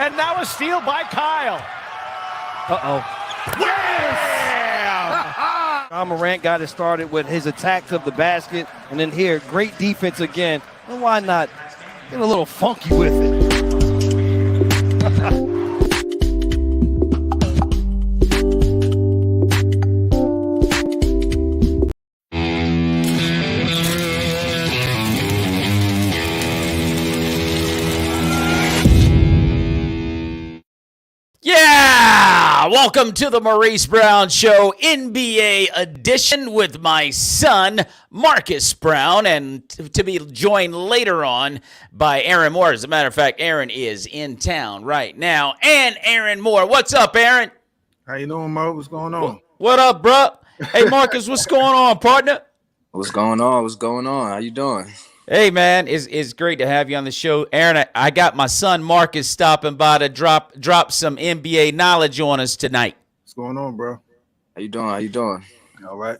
And now a steal by Kyle. Yes! John Morant got it started with his attacks of the basket. And then here, great defense again. And why not get a little funky with it? Yeah! Welcome to the Maurice Brown Show, NBA edition with my son, Marcus Brown, and to be joined later on by Aaron Moore. As a matter of fact, Aaron is in town right now. And Aaron Moore. What's up, Aaron? How you doing, Mo? What's going on? What up, bro? Hey, Marcus, what's going on, partner? What's going on? What's going on? How you doing? Hey, man, it's great to have you on the show. Aaron, I got my son Marcus stopping by to drop some NBA knowledge on us tonight. What's going on, bro? How you doing? How you doing? All right.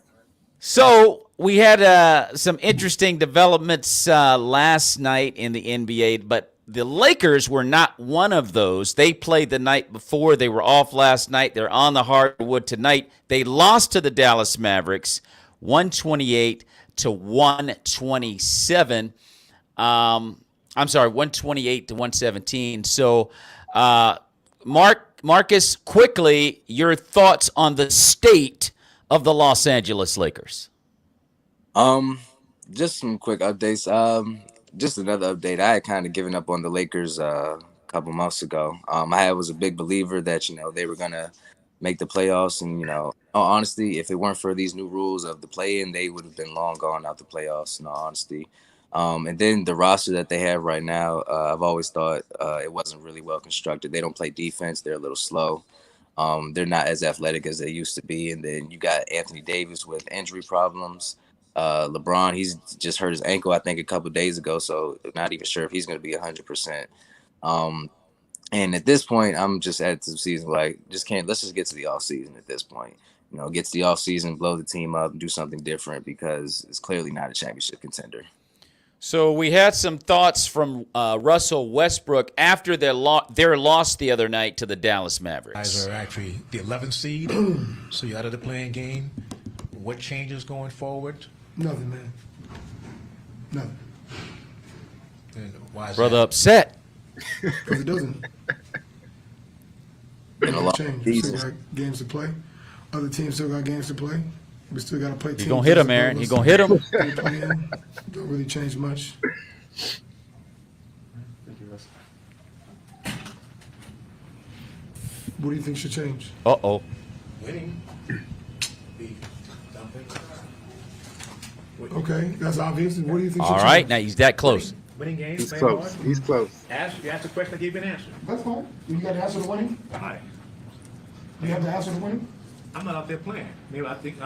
So we had some interesting developments last night in the NBA, but the Lakers were not one of those. They played the night before. They were off last night. They're on the hardwood tonight. They lost to the Dallas Mavericks, 128 to 127. I'm sorry, 128 to 117. So, Marcus, quickly, your thoughts on the state of the Los Angeles Lakers? Just some quick updates. Just another update. I had kind of given up on the Lakers a couple months ago. I was a big believer that they were gonna make the playoffs, and honestly, if it weren't for these new rules of the play-in, they would have been long gone out the playoffs, in all honesty. And then the roster that they have right now, I've always thought it wasn't really well constructed. They don't play defense. They're a little slow. They're not as athletic as they used to be. And then you got Anthony Davis with injury problems. LeBron, he's just hurt his ankle, I think, a couple of days ago, so not even sure if he's going to be 100%. And at this point, I'm just at the season let's just get to the off season at this point. Get to the off season, blow the team up, and do something different because it's clearly not a championship contender. So we had some thoughts from Russell Westbrook after their loss the other night to the Dallas Mavericks. Guys are actually the 11th seed, so you're out of the playing game. What changes going forward? Nothing, man. Nothing. And why is Brother that? upset. Because it doesn't. Change. We still got games to play. Other teams still got games to play. We still got to play teams. You're going to hit him, Aaron. You're going to hit him. Don't really change much. What do you think should change? Uh-oh. Winning. Okay, that's obvious. What do you think should All change? right, now he's that close. Winning games. He's close. He's close. You asked the question that you've been answered. That's fine. You got the answer to winning? All right. You have the answer to winning? I'm not out there playing. Maybe I think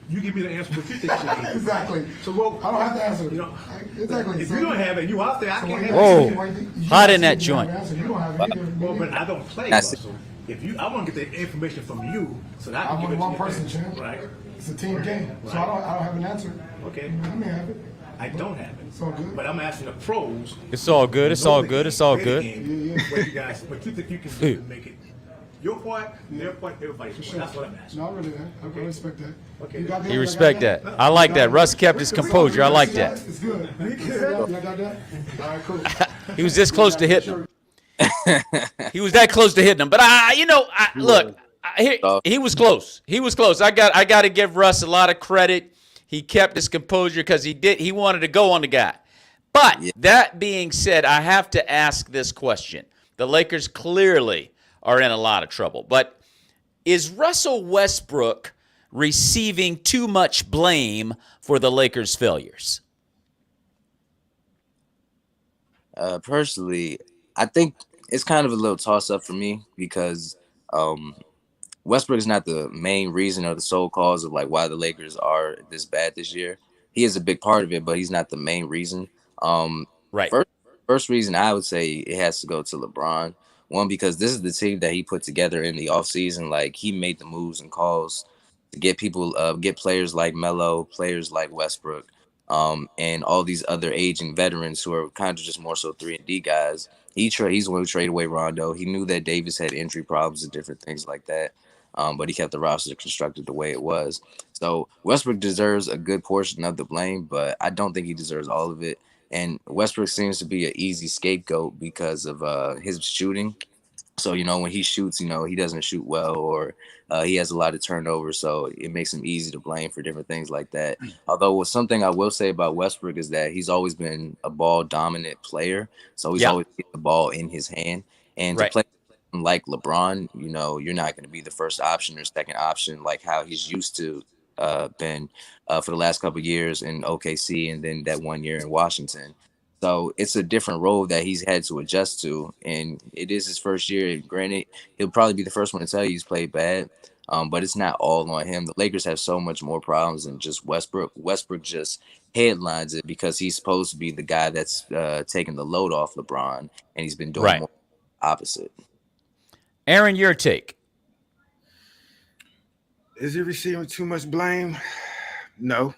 you give me the answer what you think should be. Exactly. So well, I don't have the answer. You know, exactly. if you don't have it, you out there. I can't have Whoa. it. Hot in that joint. You don't have it either. Well, but I don't play. Russell. I want to get the information from you so that I can I'm give only it to one you. person, champ. Right. It's a team game, so I don't have an answer. Okay. I may have it. I don't have it. It's all good. But I'm asking the pros. It's all good. It's all good. It's all good. What you think you can do to make it your part, their part, everybody's part. That's what I'm asking. No, really, man. I respect that. Okay. You got that? You respect that. I like that. Russ kept his composure. I like that. It's good. You got that? All right, cool. He was this close to hitting him. He was that close to hitting him. But look, he was close. He was close. I got to give Russ a lot of credit. He kept his composure because he wanted to go on the guy. But that being said, I have to ask this question. The Lakers clearly are in a lot of trouble. But is Russell Westbrook receiving too much blame for the Lakers' failures? Personally, I think it's kind of a little toss-up for me because Westbrook is not the main reason or the sole cause of why the Lakers are this bad this year. He is a big part of it, but he's not the main reason. Right. First reason I would say it has to go to LeBron. One, because this is the team that he put together in the offseason. He made the moves and calls to get people, get players like Melo, players like Westbrook. and all these other aging veterans who are kind of just more so 3-and-D guys. He's the one who traded away Rondo. He knew that Davis had injury problems and different things like that, but he kept the roster constructed the way it was. So Westbrook deserves a good portion of the blame, but I don't think he deserves all of it. And Westbrook seems to be an easy scapegoat because of his shooting. So, when he shoots, he doesn't shoot well, or he has a lot of turnovers. So it makes him easy to blame for different things like that. Although something I will say about Westbrook is that he's always been a ball dominant player. So he's always getting the ball in his hand. And to play like LeBron, you're not going to be the first option or second option like how he's used to been for the last couple of years in OKC and then that 1 year in Washington. So it's a different role that he's had to adjust to, and it is his first year. Granted, he'll probably be the first one to tell you he's played bad, but it's not all on him. The Lakers have so much more problems than just Westbrook. Westbrook just headlines it because he's supposed to be the guy that's taking the load off LeBron, and he's been doing more opposite. Aaron, your take. Is he receiving too much blame? No.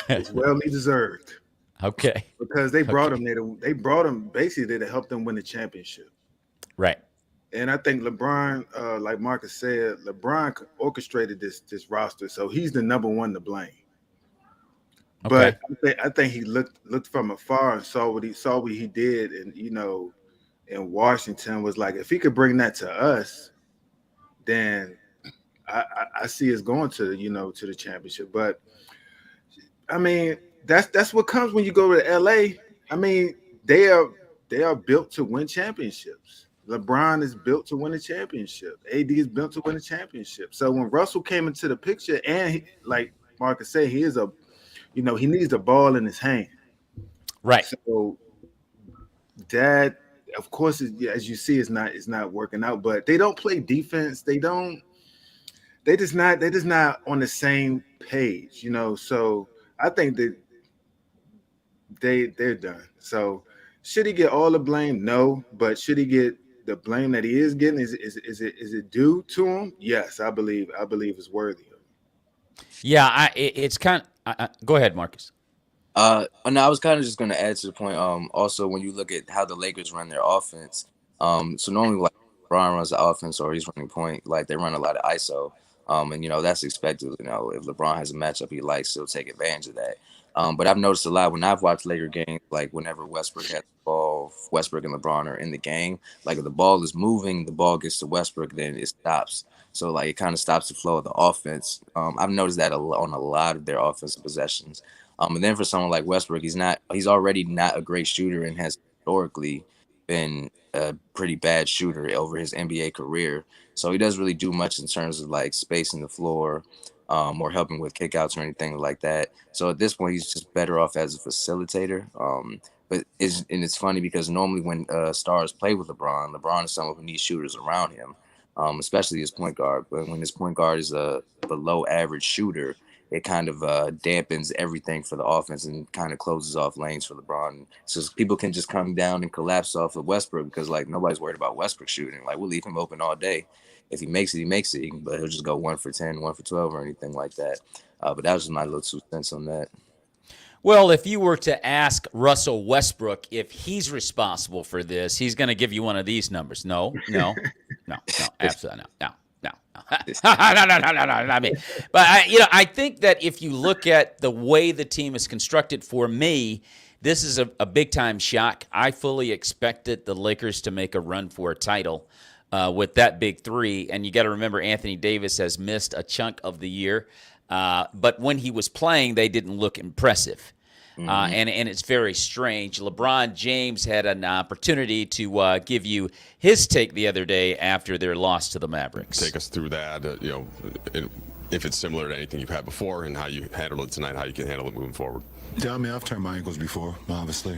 It's well deserved. Okay. Because they brought him there. They brought him basically to help them win the championship. Right. And I think LeBron, like Marcus said, LeBron orchestrated this roster, so he's the number one to blame. Okay. But I think he looked from afar and saw what he did, and in Washington was like, if he could bring that to us, then I see us going to to the championship. But I mean, that's what comes when you go to LA. I mean, they are built to win championships. LeBron is built to win a championship. AD is built to win a championship. So when Russell came into the picture, and like Marcus said, he is he needs the ball in his hand. Right. So that, of course, as you see, is not working out. But they don't play defense. They're just not on the same page. So I think that they're done. So should he get all the blame? No. But should he get the blame that he is getting? Is it due to him? Yes, I believe it's worthy of it. Yeah, it's kind of go ahead, Marcus. No, I was kind of just going to add to the point. Also, when you look at how the Lakers run their offense, so normally like LeBron runs the offense or he's running point, like they run a lot of ISO, and that's expected. If LeBron has a matchup he likes, he'll take advantage of that. But I've noticed a lot when I've watched Laker games, like whenever Westbrook has the ball, Westbrook and LeBron are in the game, like if the ball is moving, the ball gets to Westbrook, then it stops. So like it kind of stops the flow of the offense. I've noticed that on a lot of their offensive possessions. And then for someone like Westbrook, he's already not a great shooter and has historically been a pretty bad shooter over his NBA career. So he doesn't really do much in terms of like spacing the floor or helping with kickouts or anything like that. So at this point, he's just better off as a facilitator. But it's funny because normally when stars play with LeBron is someone who needs shooters around him, especially his point guard. But when his point guard is a below average shooter, it kind of dampens everything for the offense and kind of closes off lanes for LeBron. So people can just come down and collapse off of Westbrook because like nobody's worried about Westbrook shooting. Like we'll leave him open all day. If he makes it, he makes it. But he'll just go 1 for 10, 1 for 12 or anything like that. But that was just my little 2 cents on that. Well, if you were to ask Russell Westbrook if he's responsible for this, he's going to give you one of these numbers. No, absolutely no. No. I mean, but I think that if you look at the way the team is constructed, for me, this is a big time shock. I fully expected the Lakers to make a run for a title with that big three, and you got to remember Anthony Davis has missed a chunk of the year, but when he was playing, they didn't look impressive. And it's very strange. LeBron James had an opportunity to give you his take the other day after their loss to the Mavericks. Take us through that, if it's similar to anything you've had before and how you handled it tonight, how you can handle it moving forward. Yeah, I mean, I've turned my ankles before, obviously.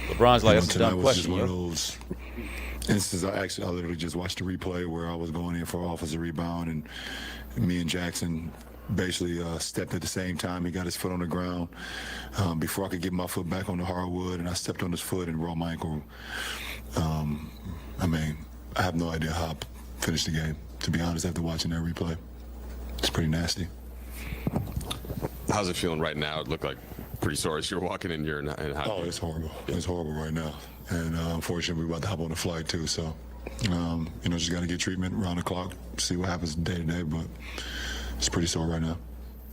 LeBron's like, that's a dumb was question. Just one of those instances. I literally just watched the replay where I was going in for offensive rebound, and me and Jackson basically stepped at the same time. He got his foot on the ground before I could get my foot back on the hardwood, and I stepped on his foot and rolled my ankle. I mean, I have no idea how I finished the game, to be honest, after watching that replay. It's pretty nasty. How's it feeling right now? It looked like pretty sore as you're walking in here. Oh, it's horrible. It's horrible right now. And unfortunately, we're about to hop on the flight too. So, just got to get treatment around the clock, see what happens day to day. But it's pretty sore right now.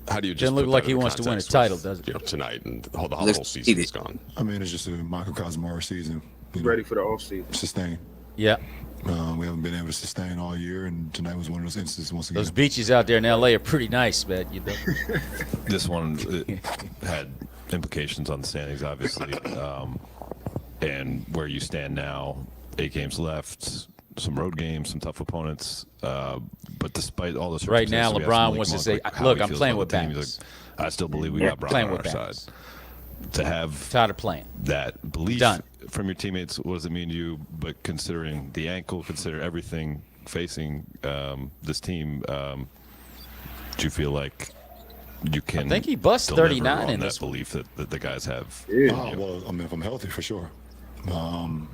How do you just doesn't look like he wants to win a title, does it? Tonight and the whole season is gone. I mean, it's just a microcosm of our season. Ready for the offseason. Sustain. Yeah. We haven't been able to sustain all year, and tonight was one of those instances once again. Those beaches out there in L.A. are pretty nice, man. This one had implications on the standings, obviously, and where you stand now. 8 games left, some road games, some tough opponents. But despite all this, right now, LeBron wants to say, "Look, I'm playing with backs. I still believe we got Bron on our side." To have tired of playing that belief from your teammates, what does it mean to you? But considering the ankle, consider everything facing this team, do you feel like you can? I think he bust 39 in this belief that the guys have. Yeah. Well, I mean, if I'm healthy, for sure. And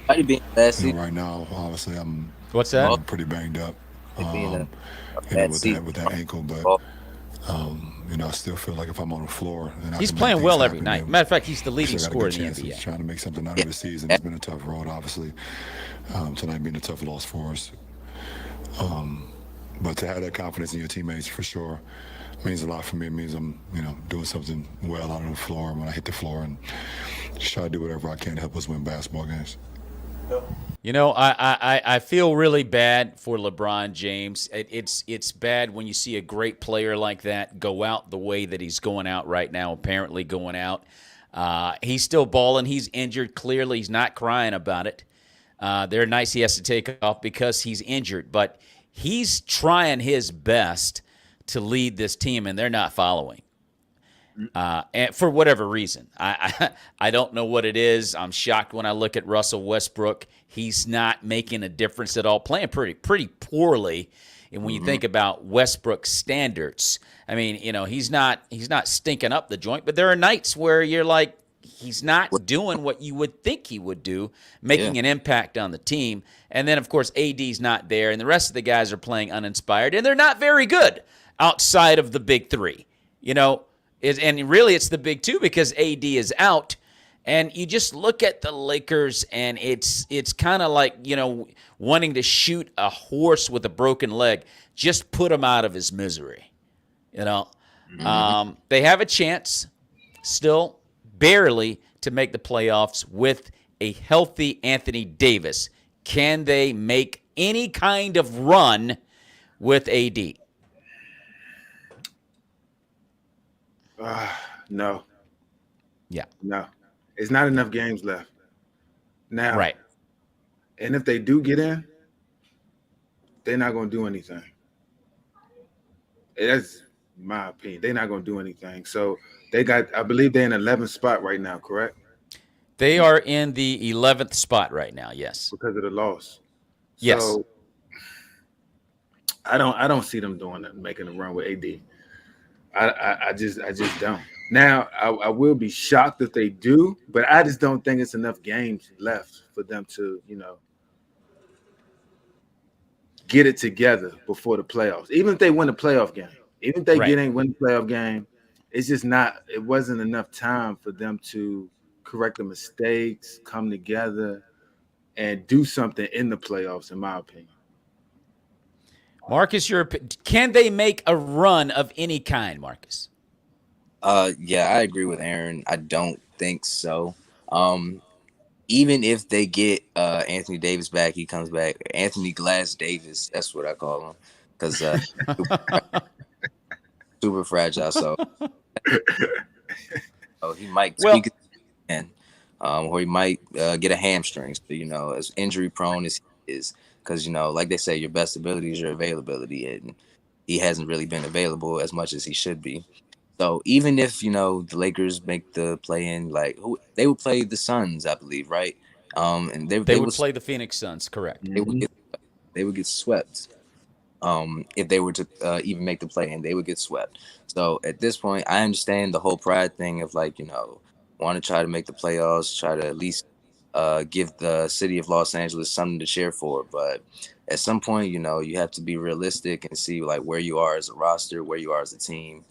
right now, obviously, I'm. What's that? I'm pretty banged up. With that ankle, but. I still feel like if I'm on the floor, and he's playing well every night. Matter of fact, he's the leading scorer in the NBA. Trying to make something out of the season. It's been a tough road, obviously. Tonight being a tough loss for us. But to have that confidence in your teammates, for sure, means a lot for me. It means I'm, doing something well out on the floor when I hit the floor, and just try to do whatever I can to help us win basketball games. I feel really bad for LeBron James. It's bad when you see a great player like that go out the way that he's going out right now, apparently going out. He's still balling. He's injured. Clearly, he's not crying about it. They're nice he has to take off because he's injured, but he's trying his best to lead this team, and they're not following. And for whatever reason, I don't know what it is. I'm shocked when I look at Russell Westbrook. He's not making a difference at all, playing pretty poorly. And when you think about Westbrook's standards, I mean, he's not stinking up the joint, but there are nights where you're like, he's not doing what you would think he would do, making an impact on the team. And then, of course, AD's not there, and the rest of the guys are playing uninspired, and they're not very good outside of the big three. And really it's the big two because AD is out. And you just look at the Lakers, and it's kind of like, wanting to shoot a horse with a broken leg. Just put him out of his misery. They have a chance still, barely, to make the playoffs with a healthy Anthony Davis. Can they make any kind of run with AD? No. Yeah. No. It's not enough games left. Now. Right. And if they do get in, they're not going to do anything. That's my opinion. They're not going to do anything. So I believe they're in 11th spot right now, correct? They are in the 11th spot right now, yes. Because of the loss. Yes. So I don't see them making a run with AD. I just don't. Now, I will be shocked if they do, but I just don't think it's enough games left for them to, get it together before the playoffs. Even if they win a playoff game, even if they win the playoff game, it's just not. It wasn't enough time for them to correct the mistakes, come together, and do something in the playoffs, in my opinion. Marcus, can they make a run of any kind, Marcus? Yeah, I agree with Aaron. I don't think so. Even if they get Anthony Davis back, he comes back. Anthony Glass Davis, that's what I call him, because super fragile. So he might speak again, or he might get a hamstring. So, as injury prone as he is. Because, like they say, your best ability is your availability, and he hasn't really been available as much as he should be. So even if, the Lakers make the play-in, they would play the Suns, I believe, right? And they would play the Phoenix Suns, correct. They would get swept. If they were to even make the play-in, they would get swept. So at this point, I understand the whole pride thing of, want to try to make the playoffs, try to at least give the city of Los Angeles something to cheer for. But at some point, you have to be realistic and see where you are as a roster, where you are as a team.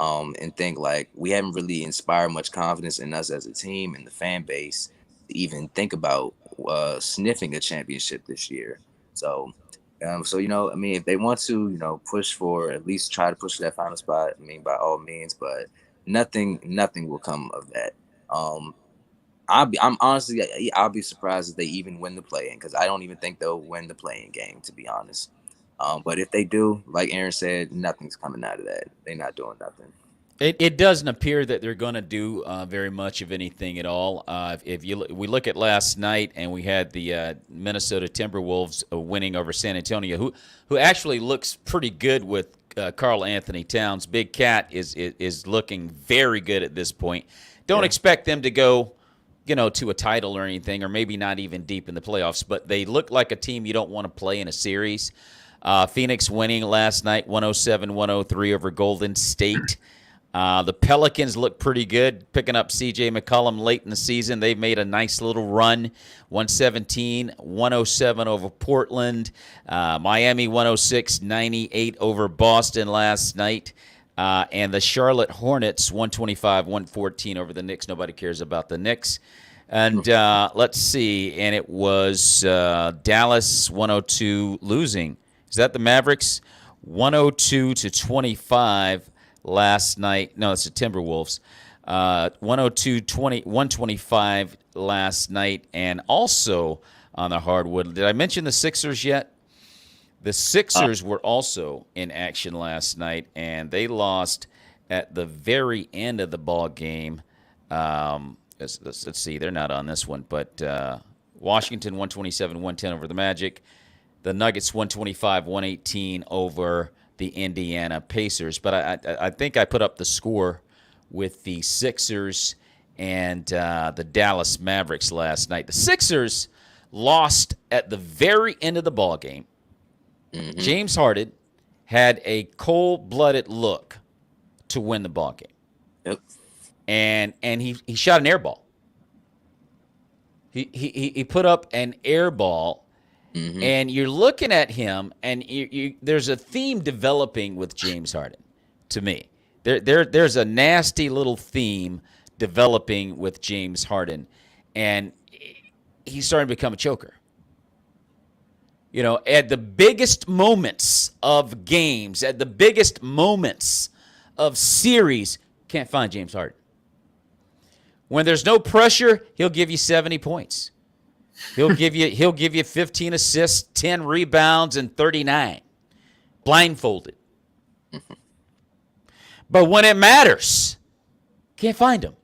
and think like we haven't really inspired much confidence in us as a team and the fan base to even think about sniffing a championship this year. So, I mean, if they want to, push for at least try to push for that final spot, I mean, by all means, but nothing will come of that. I'll be surprised if they even win the play-in because I don't even think they'll win the play-in game, to be honest. But if they do, like Aaron said, nothing's coming out of that. They're not doing nothing. It doesn't appear that they're going to do very much of anything at all. We look at last night, and we had the Minnesota Timberwolves winning over San Antonio, who actually looks pretty good with Karl Anthony Towns. Big Cat is looking very good at this point. Don't expect them to go, to a title or anything, or maybe not even deep in the playoffs. But they look like a team you don't want to play in a series. Phoenix winning last night, 107-103 over Golden State. The Pelicans look pretty good, picking up C.J. McCollum late in the season. They've made a nice little run, 117-107 over Portland. Miami 106-98 over Boston last night. And the Charlotte Hornets 125-114 over the Knicks. Nobody cares about the Knicks. And let's see, and it was Dallas 102 losing. Is that the Mavericks? 102-25. Last night, no, it's the Timberwolves. 125 last night, and also on the hardwood. Did I mention the Sixers yet? The Sixers were also in action last night, and they lost at the very end of the ball game. Let's see, they're not on this one, but Washington 127-110 over the Magic. The Nuggets 125-118 over the Indiana Pacers. But I think I put up the score with the Sixers and the Dallas Mavericks last night. The Sixers lost at the very end of the ball game. Mm-hmm. James Harden had a cold-blooded look to win the ball game. Yep. And he shot an air ball. He put up an air ball. Mm-hmm. And you're looking at him, and there's a theme developing with James Harden, to me. There's a nasty little theme developing with James Harden, and he's starting to become a choker. At the biggest moments of games, at the biggest moments of series, can't find James Harden. When there's no pressure, he'll give you 70 points. He'll give you 15 assists, 10 rebounds, and 39, blindfolded. But when it matters, can't find him.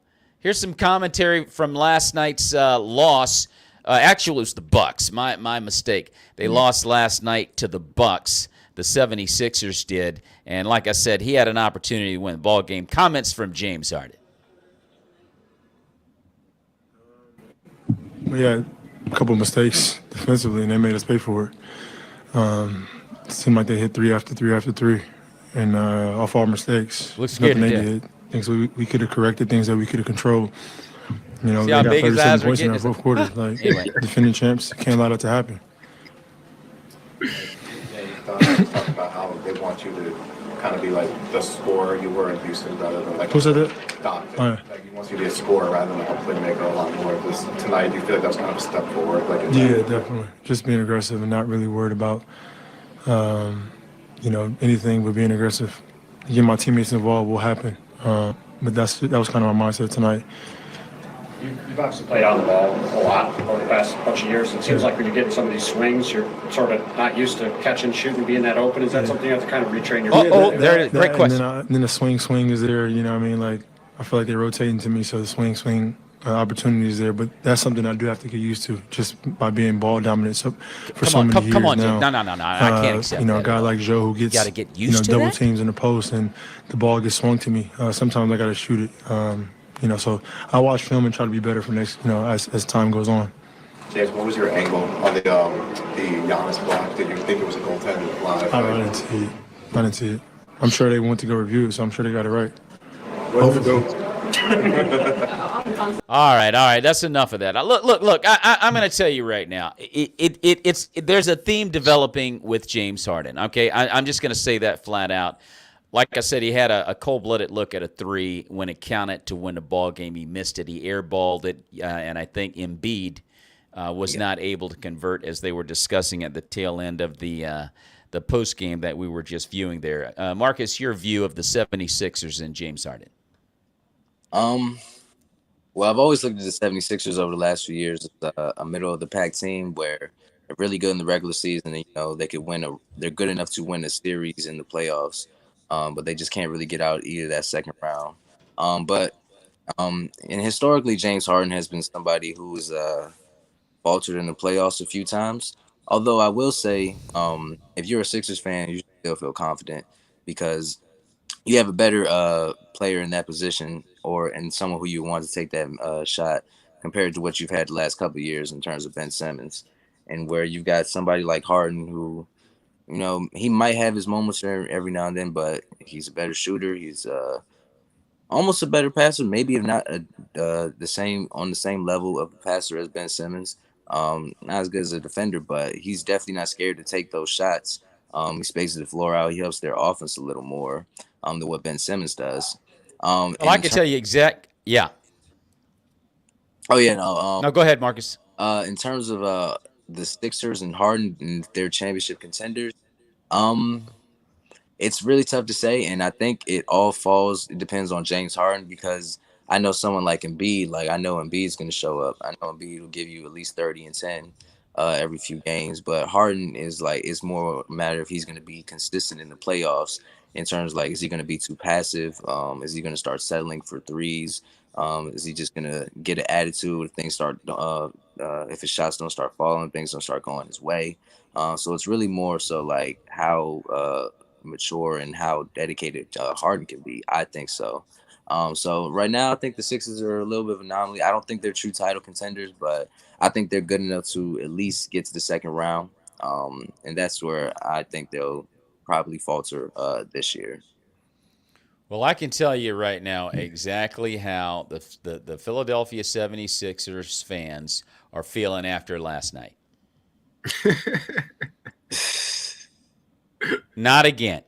Here's some commentary from last night's loss. Actually, it was the Bucks. My mistake. They lost last night to the Bucks. The 76ers did, and like I said, he had an opportunity to win the ball game. Comments from James Harden. Yeah. A couple of mistakes defensively, and they made us pay for it. It seemed like they hit three after three, and off our mistakes. Looks scared nothing to they death. did. Things we could have corrected, things that we could have controlled. See they how got big his 37 eyes are points in getting? our fourth quarter. Like, Anyway. defending champs, can't allow that to happen. Yeah, you talked about how they want you to kind of be like the scorer you were in Houston rather than like Who said that? Donovan. Oh, yeah. Like he wants you to be a scorer rather than like a playmaker a lot more. Tonight, do you feel like that was kind of a step forward? Yeah, definitely. Just being aggressive and not really worried about, anything but being aggressive. Getting my teammates involved will happen. But that was kind of my mindset tonight. You've obviously played on the ball a lot over the past bunch of years. It seems like when you're getting some of these swings, you're sort of not used to catching, shooting, being that open. Is that something you have to kind of retrain your there it is. Great question. And then the swing is there. Like I feel like they're rotating to me, so the swing opportunity is there. But that's something I do have to get used to, just by being ball dominant. So for so many years come on, now, no, I can't accept that. A guy like Joe who gets gotta get used to double that? teams in the post and the ball gets swung to me. Sometimes I got to shoot it. So I watch film and try to be better for next. As time goes on. James, what was your angle on the Giannis block? Did you think it was a goaltender live? I didn't see it. I'm sure they went to go review it, so I'm sure they got it right. All right. That's enough of that. Look. I'm going to tell you right now. There's a theme developing with James Harden. Okay, I'm just going to say that flat out. Like I said, he had a cold-blooded look at a three when it counted to win the ball game. He missed it. He airballed it, and I think Embiid was not able to convert, as they were discussing at the tail end of the post game that we were just viewing there. Marcus, your view of the 76ers and James Harden? Well, I've always looked at the 76ers over the last few years as a middle-of-the-pack team where they're really good in the regular season. And, they could win. They're good enough to win a series in the playoffs, but they just can't really get out either that second round. And historically, James Harden has been somebody who's faltered in the playoffs a few times. Although I will say, if you're a Sixers fan, you should still feel confident because you have a better player in that position and someone who you want to take that shot compared to what you've had the last couple of years in terms of Ben Simmons, and where you've got somebody like Harden who, he might have his moments every now and then, but he's a better shooter. He's almost a better passer, maybe if not the same level of a passer as Ben Simmons. Not as good as a defender, but he's definitely not scared to take those shots. He spaces the floor out. He helps their offense a little more than what Ben Simmons does. Well, I can tell you yeah. Oh yeah, no. No, go ahead, Marcus. In terms of the Sixers and Harden and their championship contenders, it's really tough to say, and I think it depends on James Harden because I know someone like Embiid, I know Embiid's going to show up. I know Embiid will give you at least 30 and 10 every few games, but Harden it's more a matter if he's going to be consistent in the playoffs in terms of is he going to be too passive? Is he going to start settling for threes? Is he just going to get an attitude if things start, if his shots don't start falling, things don't start going his way? So it's really more so how mature and how dedicated Harden can be. I think so. So right now, I think the Sixers are a little bit of an anomaly. I don't think they're true title contenders, but I think they're good enough to at least get to the second round. And that's where I think they'll probably falter this year. Well, I can tell you right now exactly how the Philadelphia 76ers fans are feeling after last night. Not again.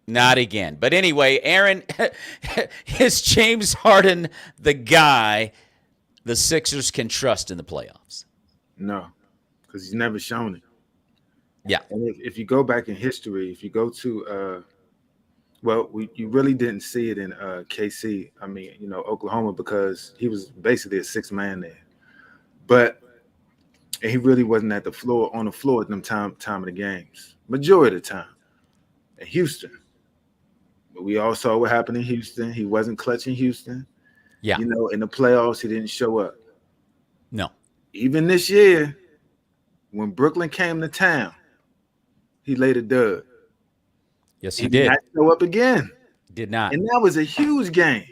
Not again. But anyway, Aaron, is James Harden the guy the Sixers can trust in the playoffs? No, because he's never shown it. Yeah. And if you go back in history, if you go to, you really didn't see it in KC. I mean, Oklahoma, because he was basically a sixth man there. And he really wasn't on the floor at them time of the games, majority of the time. In Houston, but we all saw what happened in Houston. He wasn't clutch in Houston. Yeah. In the playoffs, he didn't show up. No. Even this year, when Brooklyn came to town, he laid a dud. Yes, he did. Did not show up again. Did not. And that was a huge game.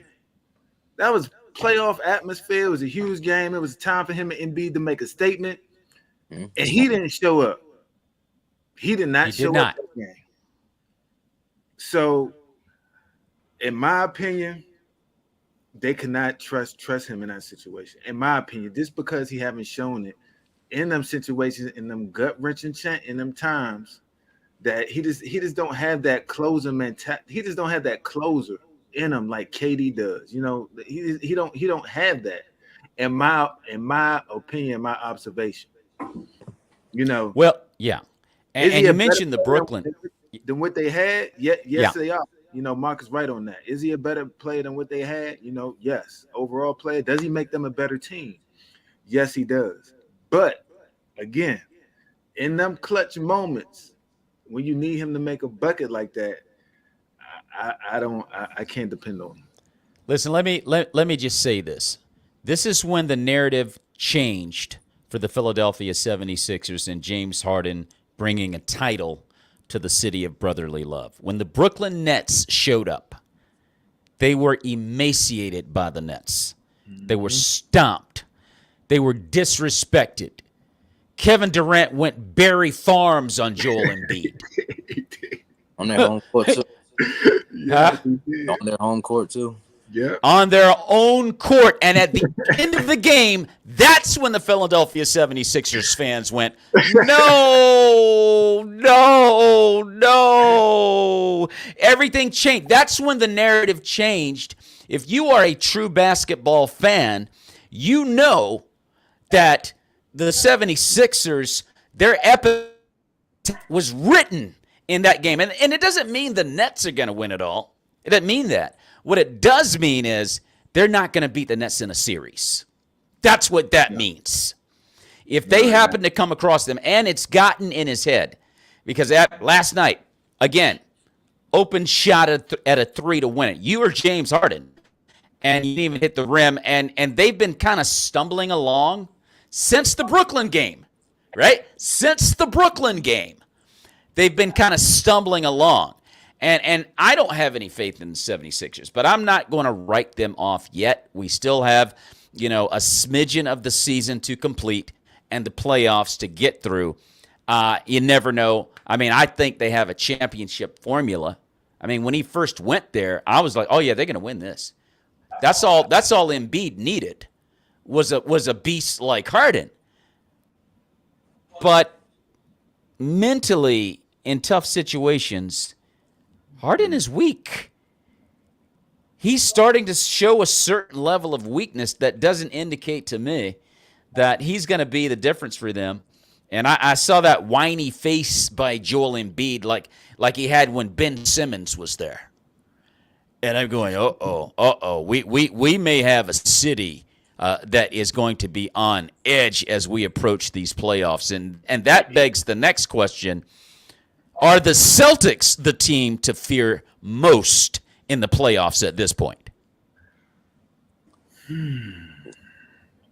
That was playoff atmosphere. It was a huge game. It was time for him and Embiid to make a statement. And he didn't show up. He did not show up that game. So, in my opinion, they cannot trust him in that situation. In my opinion, just because he haven't shown it in them situations, in them gut-wrenching in them times, that he just don't have that closer mentality. He just don't have that closer in him like KD does. He don't have that. In my opinion, my observation. Well, yeah. And you mentioned the Brooklyn than what they had. Yes, they are. Mark is right on that. Is he a better player than what they had? Yes. Overall player. Does he make them a better team? Yes, he does. But again, in them clutch moments, when you need him to make a bucket like that, I can't depend on him. Listen, let me just say this. This is when the narrative changed for the Philadelphia 76ers and James Harden bringing a title to the city of brotherly love. When the Brooklyn Nets showed up, they were emaciated by the Nets. They were stomped. They were disrespected. Kevin Durant went Barry Farms on Joel Embiid. On their home court, too. Huh? On their home court, too. on their own court. And at the end of the game, that's when the Philadelphia 76ers fans went, no, no, no. Everything changed. That's when the narrative changed. If you are a true basketball fan, you know that the 76ers, their epic was written in that game. And it doesn't mean the Nets are going to win it all. It doesn't mean that. What it does mean is they're not going to beat the Nets in a series. That's what that means. If they happen to come across them, and it's gotten in his head, because last night, again, open shot at a three to win it. You or James Harden, and you didn't even hit the rim, and they've been kind of stumbling along since the Brooklyn game, right? Since the Brooklyn game, they've been kind of stumbling along. And I don't have any faith in the 76ers, but I'm not going to write them off yet. We still have, a smidgen of the season to complete and the playoffs to get through. You never know. I mean, I think they have a championship formula. I mean, when he first went there, I was like, oh, yeah, they're going to win this. That's all Embiid needed was a beast like Harden. But mentally, in tough situations, Harden is weak. He's starting to show a certain level of weakness that doesn't indicate to me that he's going to be the difference for them. And I saw that whiny face by Joel Embiid like he had when Ben Simmons was there. And I'm going, uh-oh. We may have a city that is going to be on edge as we approach these playoffs. And that begs the next question. Are the Celtics the team to fear most in the playoffs at this point?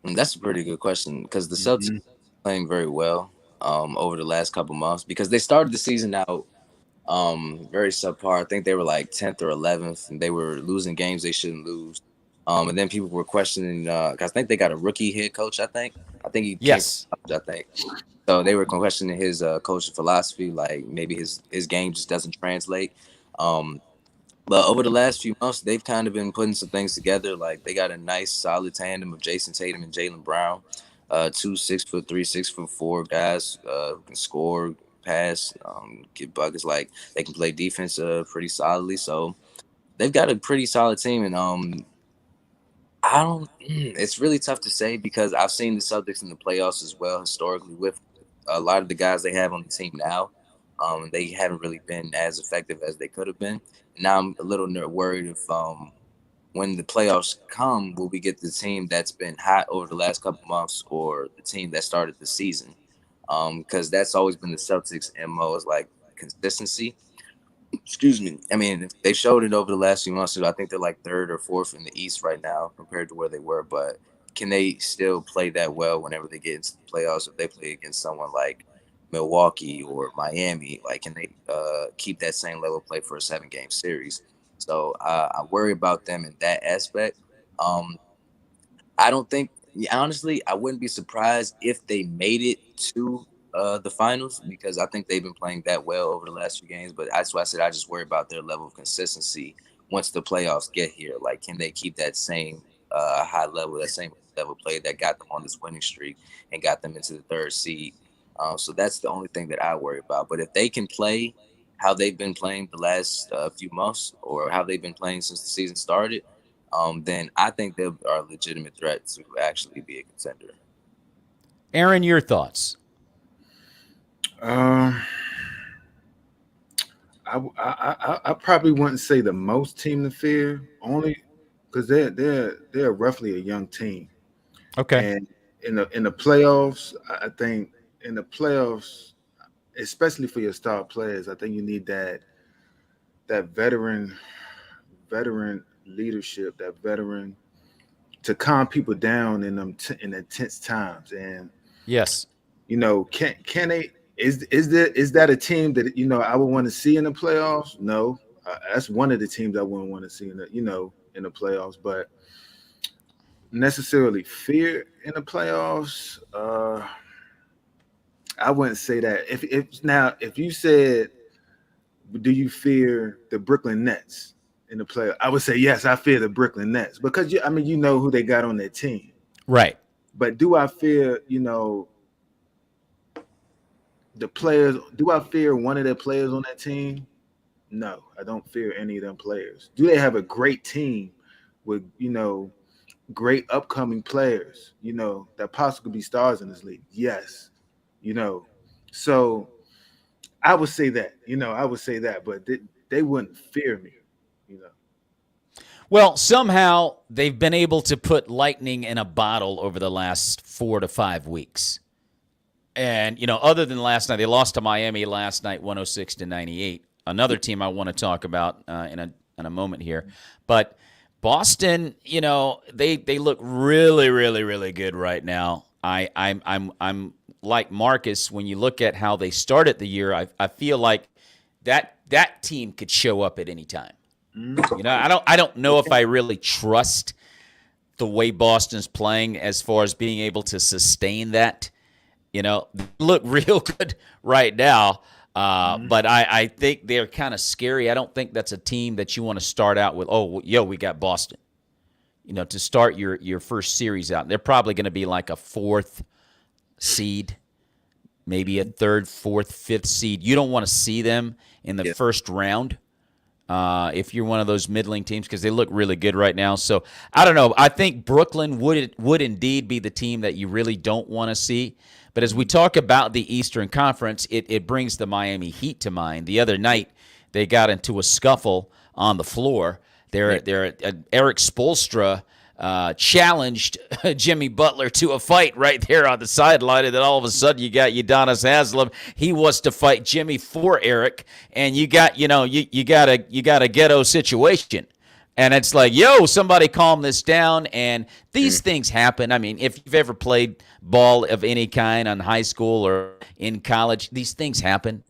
That's a pretty good question because the Celtics are playing very well over the last couple months because they started the season out very subpar. I think they were like 10th or 11th, and they were losing games they shouldn't lose. And then people were questioning because I think they got a rookie head coach. I think he yes. I think. So they were questioning his coaching philosophy, like maybe his game just doesn't translate. But over the last few months, they've kind of been putting some things together. Like they got a nice, solid tandem of Jason Tatum and Jaylen Brown, 2 6'3", 6'4" guys who can score, pass, get buckets. Like they can play defense pretty solidly. So they've got a pretty solid team, and it's really tough to say because I've seen the Celtics in the playoffs as well historically with a lot of the guys they have on the team now. They haven't really been as effective as they could have been. Now I'm a little worried if when the playoffs come, will we get the team that's been hot over the last couple months or the team that started the season? Because that's always been the Celtics' MO is like consistency. Excuse me. I mean, they showed it over the last few months. So I think they're like 3rd or 4th in the East right now compared to where they were. But can they still play that well whenever they get into the playoffs? If they play against someone like Milwaukee or Miami, like can they keep that same level of play for a 7-game series? So I worry about them in that aspect. I don't think, honestly, I wouldn't be surprised if they made it to the finals because I think they've been playing that well over the last few games. But that's why I said I just worry about their level of consistency once the playoffs get here. Like, can they keep that same high level, that same level play that got them on this winning streak and got them into the 3rd seed? So that's the only thing that I worry about. But if they can play how they've been playing the last few months or how they've been playing since the season started, then I think they are a legitimate threat to actually be a contender. Aaron, your thoughts? I probably wouldn't say the most team to fear, only because they're roughly a young team. Okay. And in the playoffs, I think in the playoffs, especially for your star players, I think you need that veteran leadership, that veteran to calm people down in them in intense times. And yes, can they? Is that a team that I would want to see in the playoffs? No, that's one of the teams I wouldn't want to see in the playoffs. But necessarily fear in the playoffs, I wouldn't say that. If you said, do you fear the Brooklyn Nets in the playoffs, I would say yes. I fear the Brooklyn Nets because you know who they got on their team, right? But do I fear the players? Do I fear one of their players on that team? No, I don't fear any of them players. Do they have a great team with great upcoming players? That possibly be stars in this league. Yes, so I would say that. I would say that, but they wouldn't fear me. Well, somehow they've been able to put lightning in a bottle over the last 4 to 5 weeks. And, other than last night, they lost to Miami last night, 106-98. Another team I want to talk about in a moment here. But Boston, they look really, really, really good right now. I'm like Marcus, when you look at how they started the year, I feel like that team could show up at any time. I don't know if I really trust the way Boston's playing as far as being able to sustain that. They look real good right now, but I think they're kind of scary. I don't think that's a team that you want to start out with. Oh, we got Boston. To start your first series out, they're probably going to be like a 4th seed, maybe a 3rd, 4th, 5th seed. You don't want to see them in the first round. If you're one of those middling teams, because they look really good right now. So I don't know. I think Brooklyn would indeed be the team that you really don't want to see. But as we talk about the Eastern Conference, it brings the Miami Heat to mind. The other night, they got into a scuffle on the floor. Eric Spoelstra challenged Jimmy Butler to a fight right there on the sideline, and then all of a sudden you got Udonis Haslem. He wants to fight Jimmy for Eric, and you got you got a ghetto situation. And it's like, somebody calm this down. And these things happen. I mean, if you've ever played ball of any kind on high school or in college, these things happen.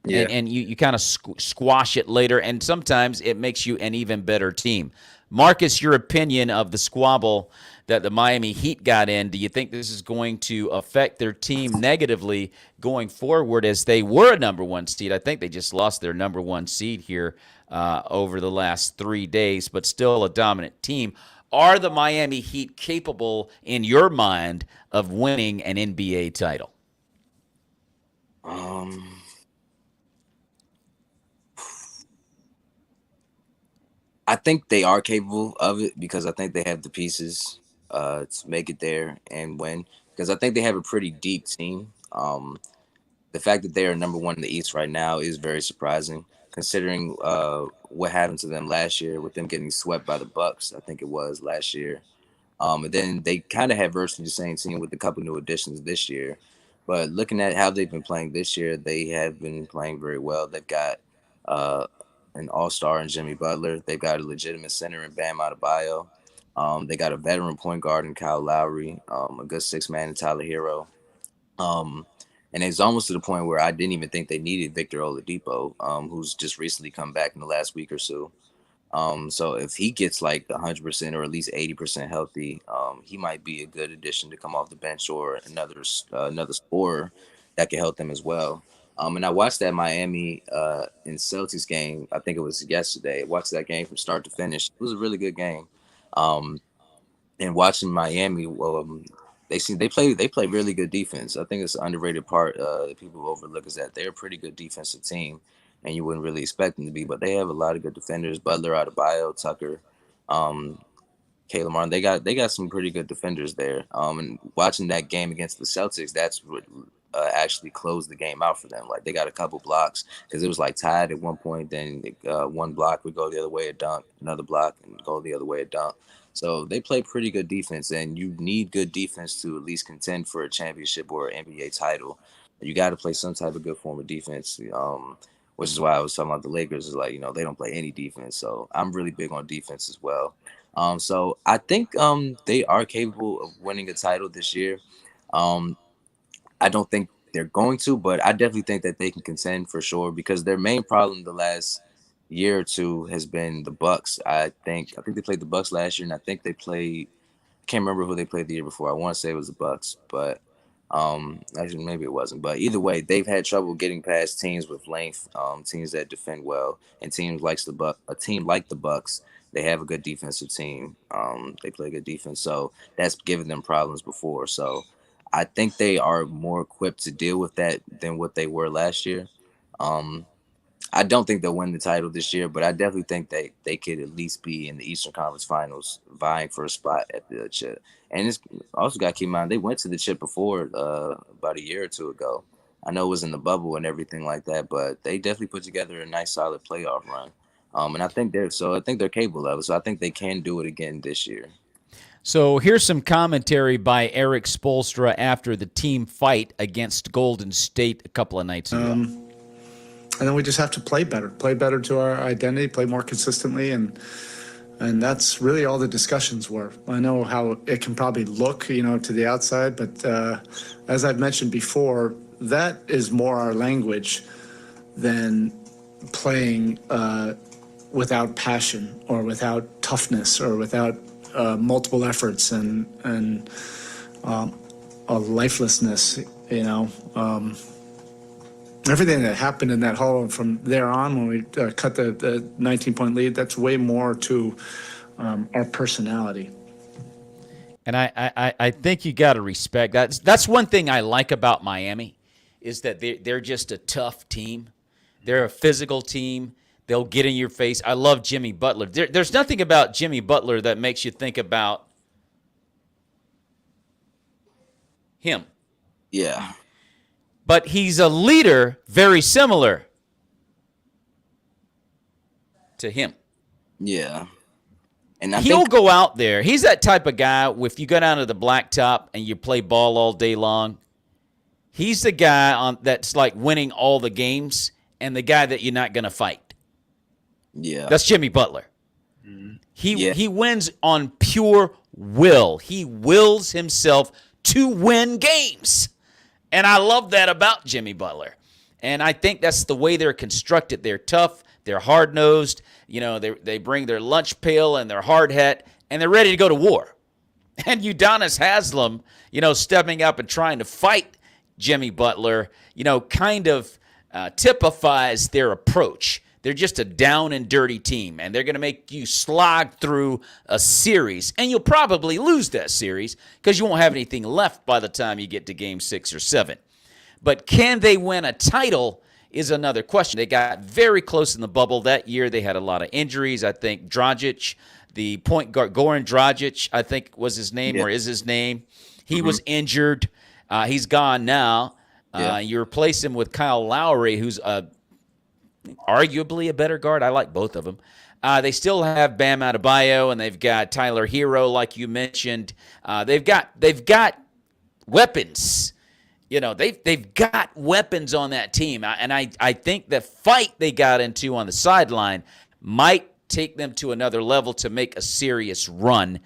Yeah. And you kind of squash it later. And sometimes it makes you an even better team. Marcus, your opinion of the squabble that the Miami Heat got in, do you think this is going to affect their team negatively going forward, as they were a number 1 seed? I think they just lost their number 1 seed here over the last 3 days, but still a dominant team. Are the Miami Heat capable, in your mind, of winning an NBA title? I think they are capable of it because I think they have the pieces to make it there and win. Because I think they have a pretty deep team. The fact that they are number 1 in the East right now is very surprising, considering what happened to them last year with them getting swept by the Bucks. I think it was last year. And then they kind of have virtually the same team with a couple new additions this year. But looking at how they've been playing this year, they have been playing very well. They've got an all-star in Jimmy Butler. They've got a legitimate center in Bam Adebayo. They got a veteran point guard in Kyle Lowry, a good 6-man in Tyler Hero. And it's almost to the point where I didn't even think they needed Victor Oladipo, who's just recently come back in the last week or so. So if he gets like 100% or at least 80% healthy, he might be a good addition to come off the bench, or another scorer that could help them as well. And I watched that Miami and Celtics game. I think it was yesterday. I watched that game from start to finish. It was a really good game. And watching Miami, they play really good defense. I think it's an underrated part that people overlook, is that they're a pretty good defensive team, and you wouldn't really expect them to be. But they have a lot of good defenders: Butler, Adebayo, Tucker, Caleb Martin. They got some pretty good defenders there. And watching that game against the Celtics, that's what actually closed the game out for them. Like, they got a couple blocks because it was like tied at one point. Then one block would go the other way at dunk, another block and go the other way at dunk. So they play pretty good defense, and you need good defense to at least contend for a championship or an NBA title. You got to play some type of good form of defense, which is why I was talking about the Lakers. Is like, they don't play any defense. So I'm really big on defense as well. So I think they are capable of winning a title this year. I don't think they're going to, but I definitely think that they can contend for sure, because their main problem the last year or two has been the Bucks. I think they played the Bucks last year, and I think they played. I can't remember who they played the year before. I want to say it was the Bucks, but Actually, maybe it wasn't, but either way, they've had trouble getting past teams with length, teams that defend well, and a team like the Bucks. They have a good defensive team. They play good defense, so that's given them problems before. So I think they are more equipped to deal with that than what they were last year. Um, I don't think they'll win the title this year, but I definitely think they could at least be in the Eastern Conference Finals, vying for a spot at the chip. And it's also got to keep in mind they went to the chip before about a year or two ago. I know it was in the bubble and everything like that, but they definitely put together a nice, solid playoff run. And I think they're capable of it. So I think they can do it again this year. So here's some commentary by Eric Spoelstra after the team fight against Golden State a couple of nights ago. And then we just have to play better to our identity, play more consistently, and that's really all the discussions were. I know how it can probably look, to the outside, but as I've mentioned before, that is more our language than playing without passion or without toughness or without multiple efforts and a lifelessness, everything that happened in that huddle from there on when we cut the 19-point lead, that's way more to our personality. And I think you got to respect that. That's one thing I like about Miami is that they're just a tough team. They're a physical team. They'll get in your face. I love Jimmy Butler. There's nothing about Jimmy Butler that makes you think about him. Yeah. But he's a leader very similar to him. Yeah. And he'll go out there. He's that type of guy, if you go down to the blacktop and you play ball all day long, he's the guy that's like winning all the games and the guy that you're not going to fight. Yeah. That's Jimmy Butler. He wins on pure will. He wills himself to win games. And I love that about Jimmy Butler. And I think that's the way they're constructed. They're tough. They're hard-nosed. They bring their lunch pail and their hard hat, and they're ready to go to war. And Udonis Haslem, stepping up and trying to fight Jimmy Butler, kind of typifies their approach. They're just a down and dirty team, and they're going to make you slog through a series, and you'll probably lose that series because you won't have anything left by the time you get to game 6 or 7. But can they win a title is another question. They got very close in the bubble that year. They had a lot of injuries. I think Dragic, the point guard, Goran Dragic, I think was his name or is his name. He was injured. He's gone now. You replace him with Kyle Lowry, who's arguably a better guard. I like both of them. They still have Bam Adebayo, and they've got Tyler Hero, like you mentioned. They've got weapons. They've got weapons on that team, and I think the fight they got into on the sideline might take them to another level to make a serious run.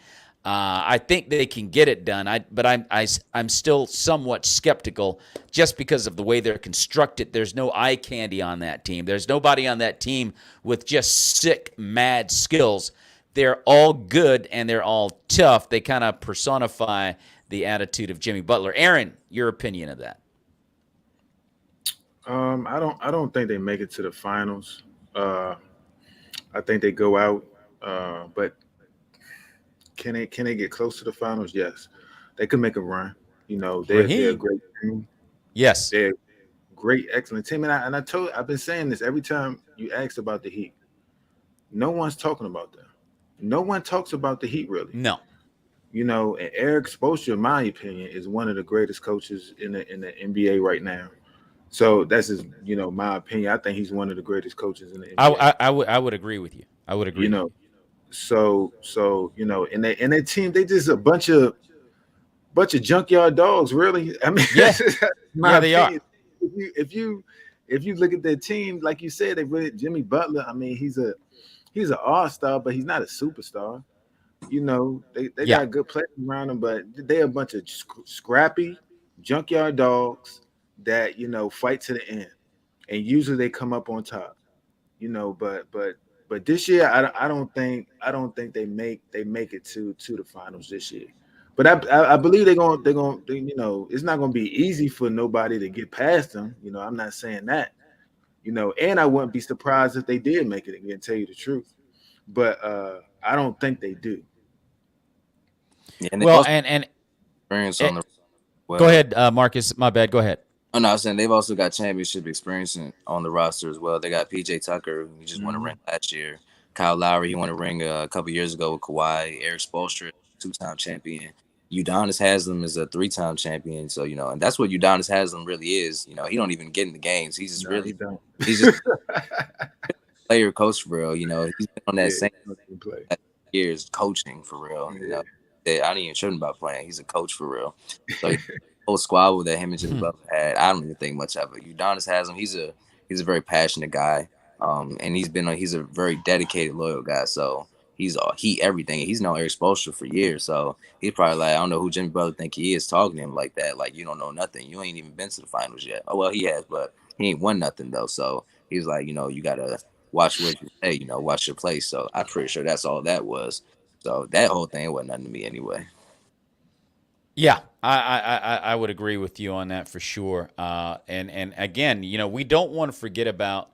I think they can get it done, but I'm still somewhat skeptical just because of the way they're constructed. There's no eye candy on that team. There's nobody on that team with just sick, mad skills. They're all good, and they're all tough. They kind of personify the attitude of Jimmy Butler. Aaron, your opinion of that? I don't think they make it to the finals. I think they go out, but can they get close to the finals? Yes, they could make a run. They're a great team. Yes, they're a great, excellent team. And I've been saying this every time you asked about the Heat. No one's talking about them. No one talks about the Heat really. No. And Eric Spoelstra, in my opinion, is one of the greatest coaches in the NBA right now. So that's just, my opinion. I think he's one of the greatest coaches in the NBA. I would agree with you. I would agree. So in their team, they just a bunch of junkyard dogs, really. I mean, they are. If you look at their team, like you said, they really Jimmy Butler. I mean, he's an all-star, but he's not a superstar. They got good players around them, but they're a bunch of scrappy junkyard dogs that fight to the end, and usually they come up on top. But this year I don't think they make it to the finals this year. But I believe they're going you know, it's not going to be easy for nobody to get past them. You know, I'm not saying that. You know, and I wouldn't be surprised if they did make it again, tell you the truth. But I don't think they do. Yeah, well, and experience on the go ahead, Marcus. My bad. Go ahead. Oh no, I was saying they've also got championship experience on the roster as well. They got PJ Tucker, who just won a ring last year. Kyle Lowry, he won a ring a couple years ago with Kawhi. Eric Spoelstra, 2-time champion. Udonis Haslem is a 3-time champion. So, you know, and that's what Udonis Haslem really is. You know, he don't even get in the games. He's just he's just player coach for real. You know, he's been on that same years coaching for real. You know, I don't even show him about playing. He's a coach for real. So whole squabble that him and Jimmy Butler had, I don't even think much of it. Udonis Haslem, he's a very passionate guy. And he's a very dedicated, loyal guy. So he's everything. He's known Eric Spoelstra for years. So he's probably like, I don't know who Jimmy Butler think he is, talking to him like that. Like, you don't know nothing. You ain't even been to the finals yet. Oh, well, he has, but he ain't won nothing though. So he's like, you know, you gotta watch what you say, you know, watch your place. So I'm pretty sure that's all that was. So that whole thing wasn't nothing to me anyway. Yeah, I would agree with you on that for sure. And again, you know, we don't want to forget about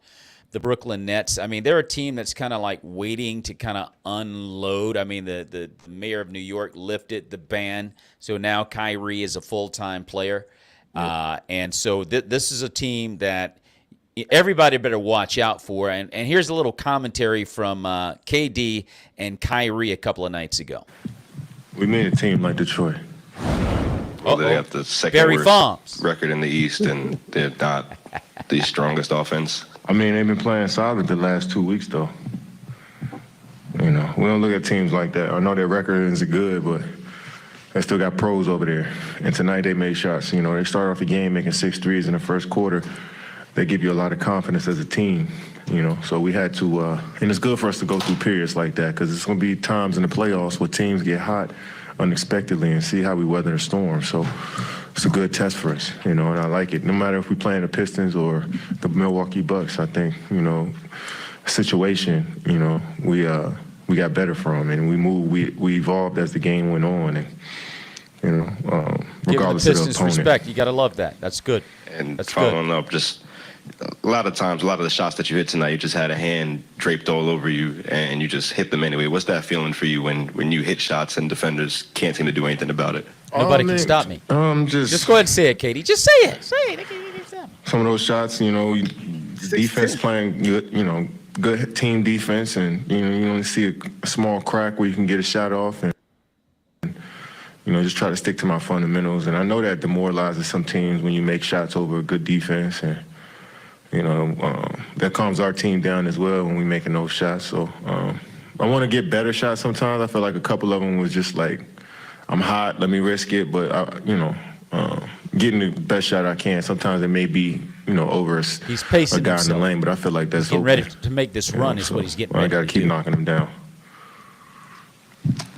the Brooklyn Nets. I mean, they're a team that's kind of like waiting to kind of unload. I mean, the mayor of New York lifted the ban, so now Kyrie is a full-time player. And so this is a team that everybody better watch out for. And here's a little commentary from KD and Kyrie a couple of nights ago. We made a team like Detroit. Well, they have the second worst Farms record in the East, and they're not the strongest offense. I mean, they've been playing solid the last 2 weeks, though. You know, we don't look at teams like that. I know their record isn't good, but they still got pros over there. And tonight they made shots. You know, they started off the game making 6 threes in the first quarter. They give you a lot of confidence as a team, you know. So we had to, and it's good for us to go through periods like that, because it's going to be times in the playoffs where teams get hot unexpectedly and see how we weather the storm. So it's a good test for us, you know, and I like it. No matter if we play the Pistons or the Milwaukee Bucks, I think, you know, situation, you know, we got better from, and we moved, we evolved as the game went on, and you know, regardless of the opponent. Respect, you got to love that. That's good. And that's following up, just a lot of times, a lot of the shots that you hit tonight, you just had a hand draped all over you, and you just hit them anyway. What's that feeling for you when you hit shots and defenders can't seem to do anything about it? Nobody can stop me. Just go ahead and say it, Katie. Just say it. Say it. Some of those shots, you know, defense playing good, you know, good team defense, and you know, you only see a small crack where you can get a shot off, and you know, just try to stick to my fundamentals. And I know that demoralizes some teams when you make shots over a good defense, and you know, that calms our team down as well when we making those shots. So I want to get better shots sometimes. I feel like a couple of them was just like, I'm hot, let me risk it. But, you know, getting the best shot I can, sometimes it may be, you know, over he's pacing a guy himself. in the lane. But I feel like that's getting ready to make this run is what he's getting ready to do. I got to keep knocking him down.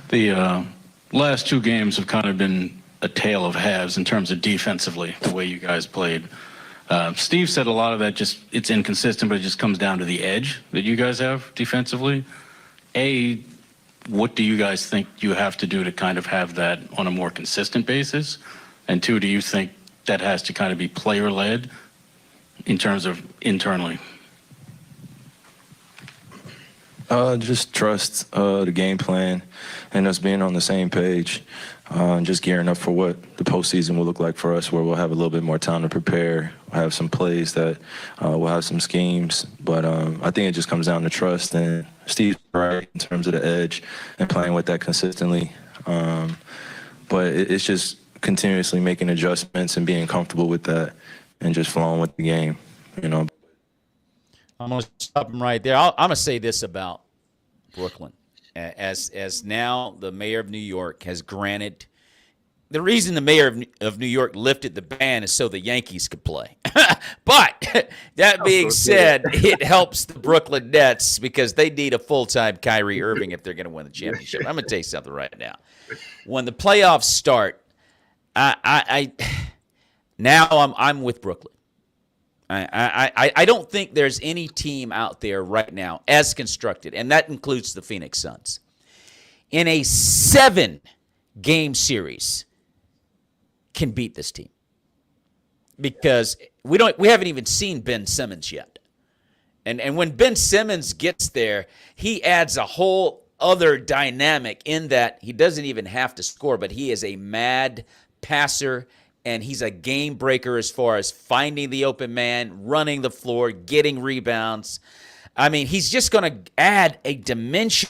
The last 2 games have kind of been a tale of halves in terms of defensively, the way you guys played. Steve said a lot of that it's inconsistent, but it just comes down to the edge that you guys have defensively. What do you guys think you have to do to kind of have that on a more consistent basis? And 2, do you think that has to kind of be player-led in terms of internally? Just trust the game plan and us being on the same page. Just gearing up for what the postseason will look like for us, where we'll have a little bit more time to prepare. We'll have some plays that we'll have some schemes. But I think it just comes down to trust. And Steve's right in terms of the edge and playing with that consistently. But it's just continuously making adjustments and being comfortable with that and just flowing with the game, you know. I'm going to stop him right there. I'm going to say this about Brooklyn. As now the mayor of New York has granted, the reason the mayor of New York lifted the ban is so the Yankees could play. But that being said, it helps the Brooklyn Nets because they need a full-time Kyrie Irving if they're going to win the championship. I'm going to tell you something right now. When the playoffs start, I'm with Brooklyn. I don't think there's any team out there right now as constructed, and that includes the Phoenix Suns, in a 7 game series can beat this team. Because we haven't even seen Ben Simmons yet. And when Ben Simmons gets there, he adds a whole other dynamic in that he doesn't even have to score, but he is a mad passer, and he's a game breaker as far as finding the open man, running the floor, getting rebounds. I mean, he's just going to add a dimension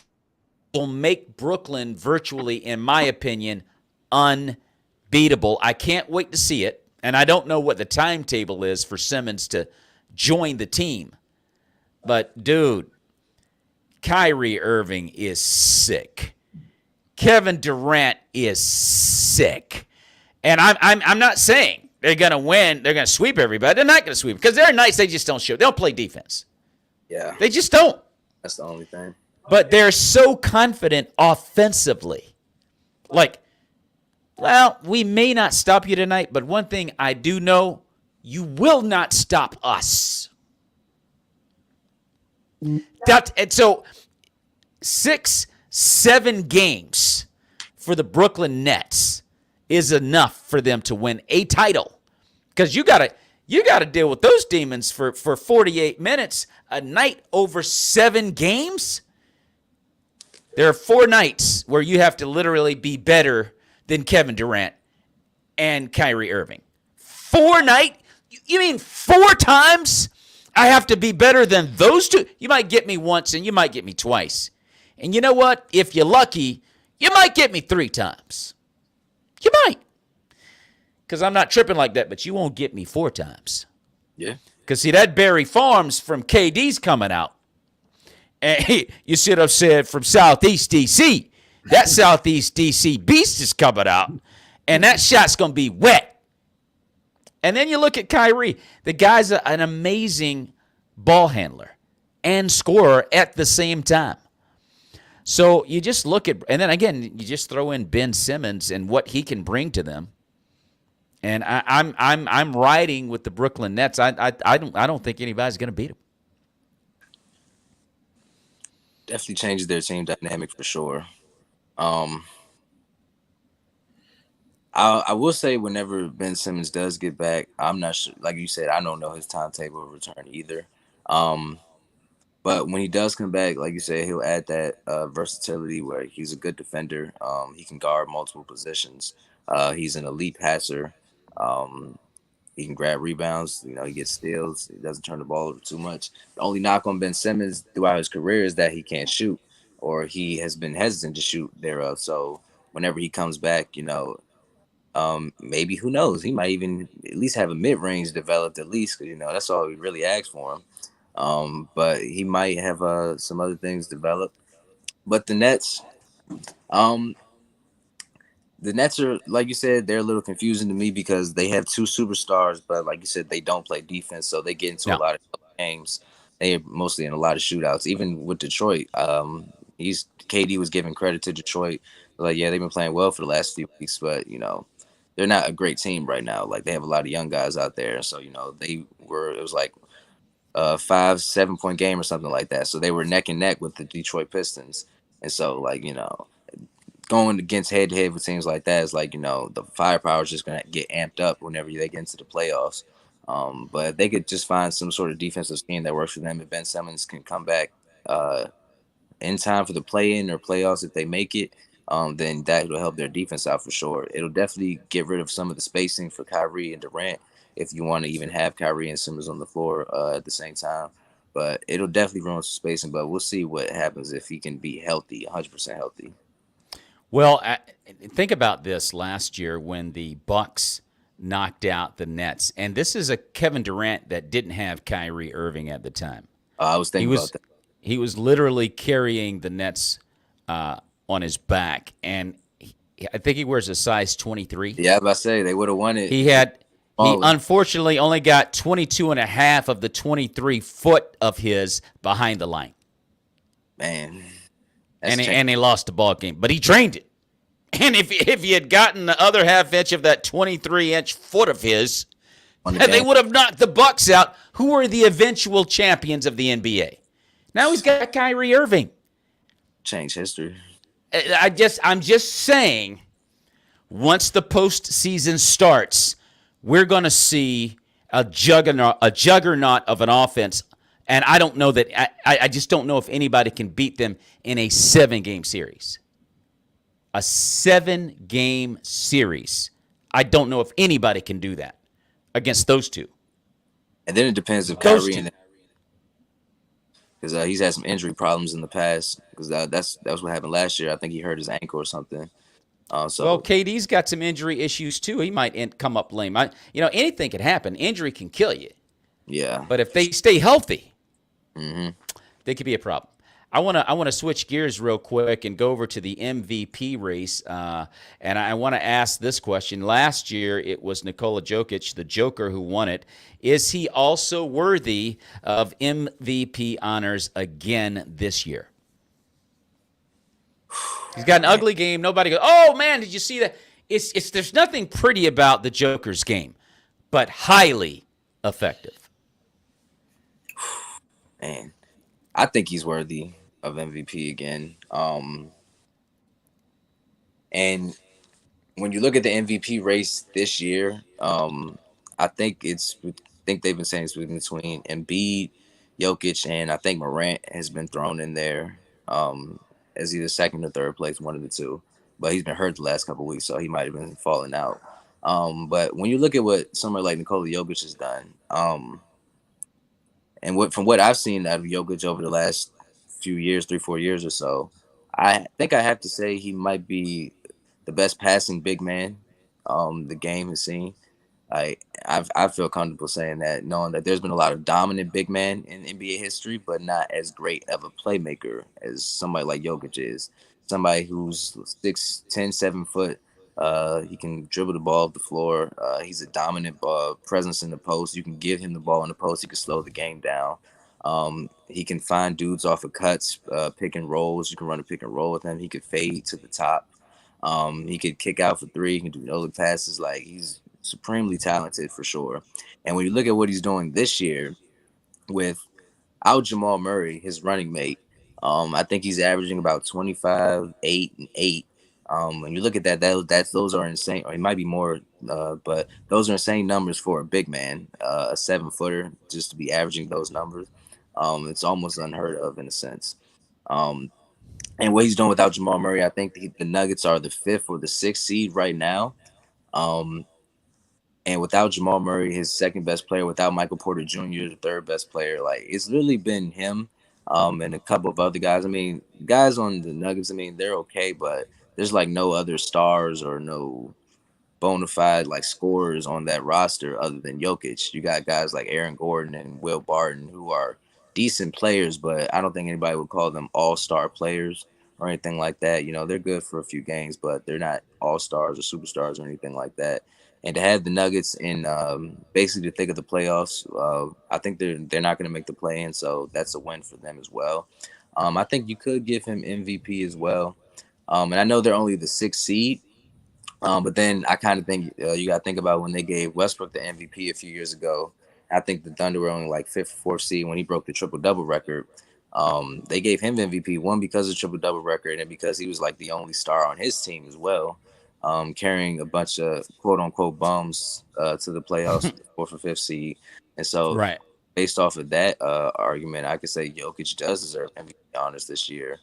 that will make Brooklyn virtually, in my opinion, unbeatable. I can't wait to see it, and I don't know what the timetable is for Simmons to join the team. But, dude, Kyrie Irving is sick. Kevin Durant is sick. And I'm not saying they're going to win. They're going to sweep everybody. They're not going to sweep because there are nights they just don't show. They don't play defense. Yeah. They just don't. That's the only thing. But they're so confident offensively. Like, well, we may not stop you tonight, but one thing I do know, you will not stop us. And so 6-7 games for the Brooklyn Nets is enough for them to win a title. Because you gotta deal with those demons for 48 minutes a night over 7 games. There are 4 nights where you have to literally be better than Kevin Durant and Kyrie Irving. 4 nights? You mean 4 times I have to be better than those two? You might get me once and you might get me twice. And you know what? If you're lucky, you might get me 3 times. You might. Because I'm not tripping like that, but you won't get me 4 times. Yeah. Because, see, that Barry Farms from KD's coming out. And you should have said from Southeast D.C. That Southeast D.C. beast is coming out. And that shot's going to be wet. And then you look at Kyrie. The guy's an amazing ball handler and scorer at the same time. So you just look at, and then again, you just throw in Ben Simmons and what he can bring to them. And I'm riding with the Brooklyn Nets. I don't think anybody's going to beat them. Definitely changes their team dynamic for sure. I will say whenever Ben Simmons does get back, I'm not sure. Like you said, I don't know his timetable of return either. But when he does come back, like you said, he'll add that versatility where he's a good defender. He can guard multiple positions. He's an elite passer. He can grab rebounds. You know, he gets steals. He doesn't turn the ball over too much. The only knock on Ben Simmons throughout his career is that he can't shoot, or he has been hesitant to shoot thereof. So whenever he comes back, you know, maybe, who knows, he might even at least have a mid-range developed at least, because, you know, that's all we really asked for him. But he might have some other things developed. But the Nets are, like you said, they're a little confusing to me because they have 2 superstars, but like you said, they don't play defense, so they get into a lot of games. They're mostly in a lot of shootouts. Even with Detroit, KD was giving credit to Detroit. Like, yeah, they've been playing well for the last few weeks, but, you know, they're not a great team right now. Like, they have a lot of young guys out there, so, you know, it was like a 5-7 point game or something like that. So they were neck and neck with the Detroit Pistons. And so, like, you know, going against head to head with teams like that is like, you know, the firepower is just going to get amped up whenever they get into the playoffs. But if they could just find some sort of defensive scheme that works for them, if Ben Simmons can come back in time for the play-in or playoffs, if they make it, then that will help their defense out for sure. It'll definitely get rid of some of the spacing for Kyrie and Durant if you want to even have Kyrie and Simmons on the floor at the same time. But it'll definitely ruin some spacing, but we'll see what happens if he can be healthy, 100% healthy. Well, think about this last year when the Bucks knocked out the Nets. And this is a Kevin Durant that didn't have Kyrie Irving at the time. I was thinking about that. He was literally carrying the Nets on his back. And I think he wears a size 23. Yeah, I was about to say, they would have won it. He unfortunately only got 22 and a half of the 23 foot of his behind the line. Man. And he lost the ball game. But he trained it. And if he had gotten the other half inch of that 23-inch foot of his, they would have knocked the Bucks out, who were the eventual champions of the NBA. Now he's got Kyrie Irving. Change history. I'm just saying, once the postseason starts, we're going to see a juggernaut of an offense. And I don't know that I just don't know if anybody can beat them in a 7-game series. A 7-game series. I don't know if anybody can do that against those two. And then it depends if Kyrie and because he's had some injury problems in the past. Because that's what happened last year. I think he hurt his ankle or something. Well, KD's got some injury issues too. He might come up lame. Anything can happen. Injury can kill you. Yeah. But if they stay healthy, they could be a problem. I want to switch gears real quick and go over to the MVP race, and I want to ask this question. Last year, it was Nikola Jokic, the Joker, who won it. Is he also worthy of MVP honors again this year? He's got an ugly game. Nobody goes, oh, man, did you see that? There's nothing pretty about the Joker's game, but highly effective. Man, I think he's worthy of MVP again. And when you look at the MVP race this year, I think they've been saying it's between Embiid, Jokic, and I think Morant has been thrown in there as either second or third place, one of the two. But he's been hurt the last couple of weeks, so he might have been falling out. But when you look at what somebody like Nikola Jokic has done, and from what I've seen out of Jokic over the last few years, 3-4 years or so, I think I have to say he might be the best passing big man the game has seen. I feel comfortable saying that, knowing that there's been a lot of dominant big men in NBA history, but not as great of a playmaker as somebody like Jokic is. Somebody who's 6'10", 7 foot. He can dribble the ball off the floor. He's a dominant presence in the post. You can give him the ball in the post. He can slow the game down. He can find dudes off of cuts, pick and rolls. You can run a pick and roll with him. He could fade to the top. He could kick out for three. He can do no-look passes. Like, he's supremely talented for sure. And when you look at what he's doing this year without Jamal Murray, his running mate, I think he's averaging about 25, 8, and 8. When you look at that, those are insane. Or it might be more, but those are insane numbers for a big man, a 7-footer, just to be averaging those numbers. It's almost unheard of in a sense. And what he's doing without Jamal Murray, I think the Nuggets are the 5th or the 6th seed right now. And without Jamal Murray, his second best player, without Michael Porter Jr., the third best player, like, it's literally been him and a couple of other guys. I mean, guys on the Nuggets, I mean, they're okay, but there's like no other stars or no bona fide like scorers on that roster other than Jokic. You got guys like Aaron Gordon and Will Barton who are decent players, but I don't think anybody would call them all-star players or anything like that. You know, they're good for a few games, but they're not all-stars or superstars or anything like that. And to have the Nuggets in basically the thick of the playoffs, I think they're not going to make the play-in, so that's a win for them as well. I think you could give him MVP as well. And I know they're only the 6th seed, but then I kind of think you got to think about when they gave Westbrook the MVP a few years ago. I think the Thunder were only like 5th or 4th seed when he broke the triple-double record. They gave him MVP, one, because of the triple-double record, and because he was like the only star on his team as well. Carrying a bunch of quote-unquote bums to the playoffs, 4th or 5th seed. And so based off of that argument, I could say Jokic does deserve MVP honors this year.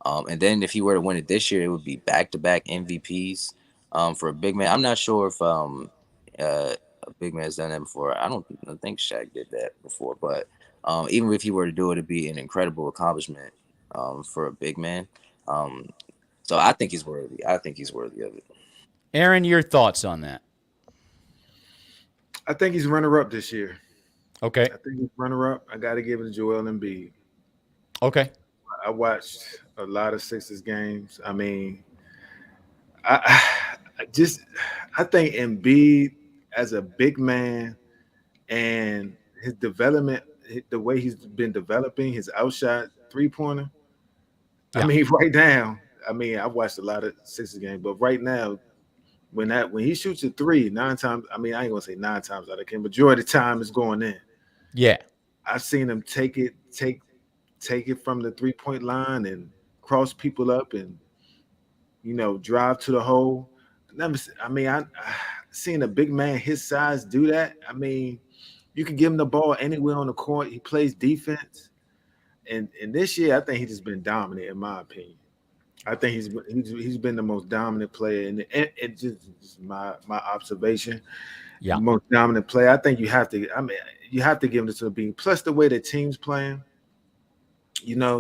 And then if he were to win it this year, it would be back-to-back MVPs for a big man. I'm not sure if a big man's done that before. I don't think Shaq did that before. But even if he were to do it, it'd be an incredible accomplishment for a big man. So I think he's worthy. I think he's worthy of it. Aaron, your thoughts on that? I think he's runner-up this year. Okay. I think he's runner-up. I got to give it to Joel Embiid. Okay. I watched a lot of Sixers games. I mean, I think Embiid as a big man and his development, the way he's been developing his outshot three-pointer. Yeah. I mean, right now, I've watched a lot of Sixers games, but right now, when he shoots a three, 9 times, I mean, I ain't gonna say 9 times out of 10, majority of the time it's going in. Yeah. I've seen him take it from the 3-point line and cross people up and, drive to the hole. let me see, I mean, I seen a big man his size do that. I mean, you can give him the ball anywhere on the court. He plays defense, and this year I think he's just been dominant in my opinion. I think he's been the most dominant player, and it's just my observation. Yeah, the most dominant player. I think you have to. I mean, you have to give him this to a beat. Plus the way the team's playing,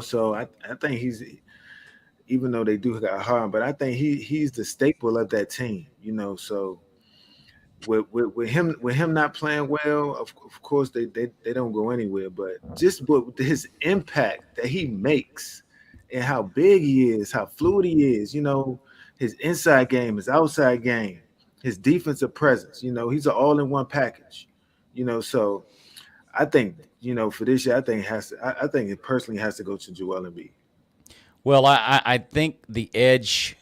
So I think he's, even though they do got hard, but I think he's the staple of that team. So with him not playing well, of course they don't go anywhere. But just with his impact that he makes and how big he is, how fluid he is, his inside game, his outside game, his defensive presence, he's an all-in-one package, So I think, for this year, I think it personally has to go to Joel Embiid. Well, I think the edge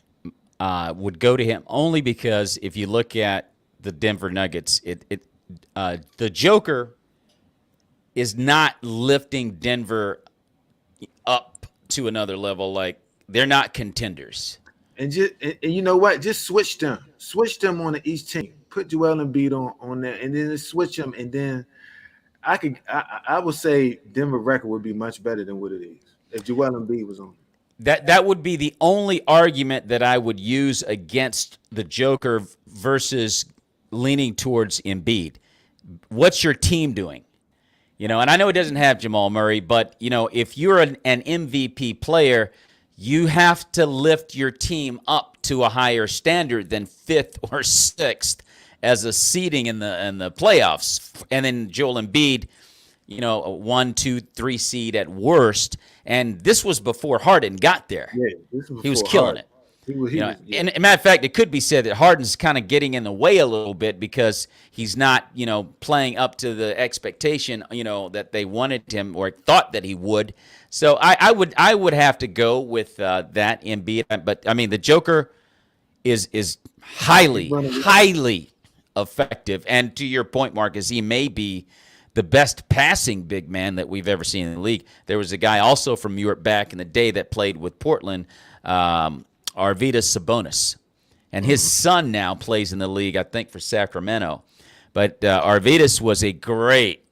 would go to him only because if you look at the Denver Nuggets, the Joker is not lifting Denver up to another level. Like, they're not contenders. And you know what? Just switch them on each team. Put Joel Embiid on there, and then just switch them, and then I would say Denver record would be much better than what it is if Joel Embiid was on. That would be the only argument that I would use against the Joker versus leaning towards Embiid. What's your team doing? And I know it doesn't have Jamal Murray, but, if you're an MVP player, you have to lift your team up to a higher standard than 5th or 6th as a seeding in the playoffs. And then Joel Embiid, a 1, 2, 3 seed at worst. And this was before Harden got there. Yeah, he was killing Harden. it. And matter of fact, it could be said that Harden's kind of getting in the way a little bit because he's not, playing up to the expectation, that they wanted him or thought that he would. So I would have to go with that Embiid. But I mean, the Joker is highly effective. And to your point, Marcus, he may be the best passing big man that we've ever seen in the league. There was a guy also from Europe back in the day that played with Portland, Arvydas Sabonis. And his son now plays in the league, I think, for Sacramento. But Arvydas was a great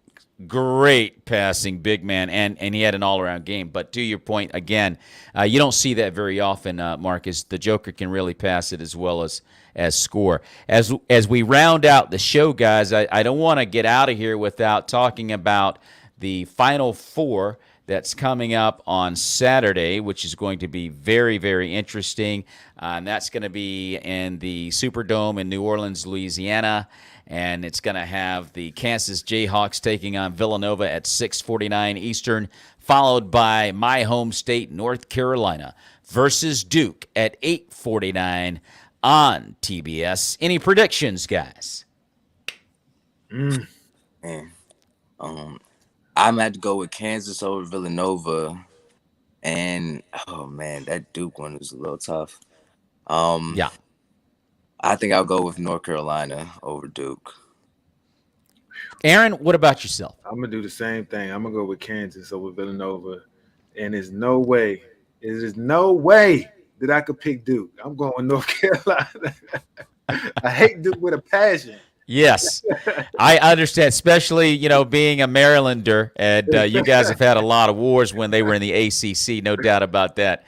passing big man, and he had an all-around game. But to your point, again, you don't see that very often, Marcus. The Joker can really pass it as well as score. As we round out the show, guys, I don't want to get out of here without talking about the Final Four that's coming up on Saturday, which is going to be very, very interesting. And that's going to be in the Superdome in New Orleans, Louisiana. And it's going to have the Kansas Jayhawks taking on Villanova at 6:49 Eastern, followed by my home state, North Carolina, versus Duke at 8:49 on TBS. Any predictions, guys? Man. I'm at to go with Kansas over Villanova. And, oh, man, that Duke one was a little tough. Yeah. I think I'll go with North Carolina over Duke. Aaron, what about yourself? I'm going to do the same thing. I'm going to go with Kansas over Villanova. And there's no way that I could pick Duke. I'm going with North Carolina. I hate Duke with a passion. Yes, I understand, especially, being a Marylander, and you guys have had a lot of wars when they were in the ACC, no doubt about that.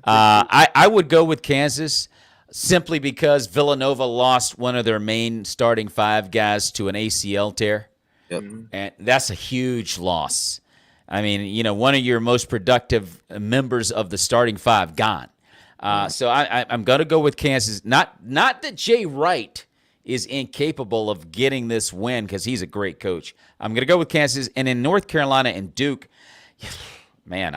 I would go with Kansas simply because Villanova lost one of their main starting 5 guys to an ACL tear, and that's a huge loss. I mean, one of your most productive members of the starting 5 gone. So I'm going to go with Kansas. Not that Jay Wright is incapable of getting this win because he's a great coach. I'm going to go with Kansas. And in North Carolina and Duke, man,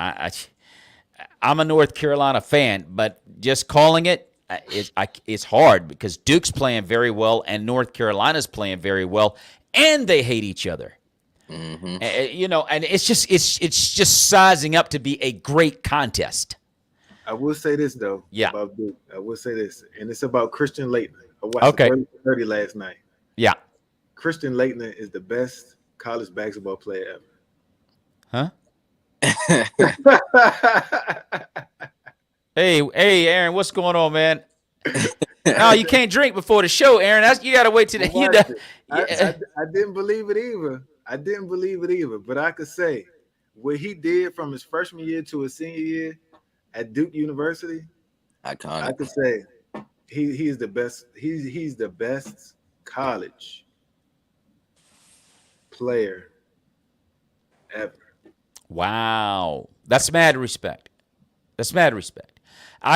I'm a North Carolina fan, but just calling it's hard because Duke's playing very well and North Carolina's playing very well, and they hate each other. Mm-hmm. And it's just sizing up to be a great contest. I will say this, though. Yeah. About Duke. I will say this, and it's about Christian Laettner. I watched the 30 last night. Yeah. Christian Laettner is the best college basketball player ever. Huh? Hey, Aaron, what's going on, man? No, you can't drink before the show, Aaron. You got to wait till I didn't believe it either. But I could say what he did from his freshman year to his senior year at Duke University. Iconic. I could say he's the best. He's the best college player ever. Wow, that's mad respect. I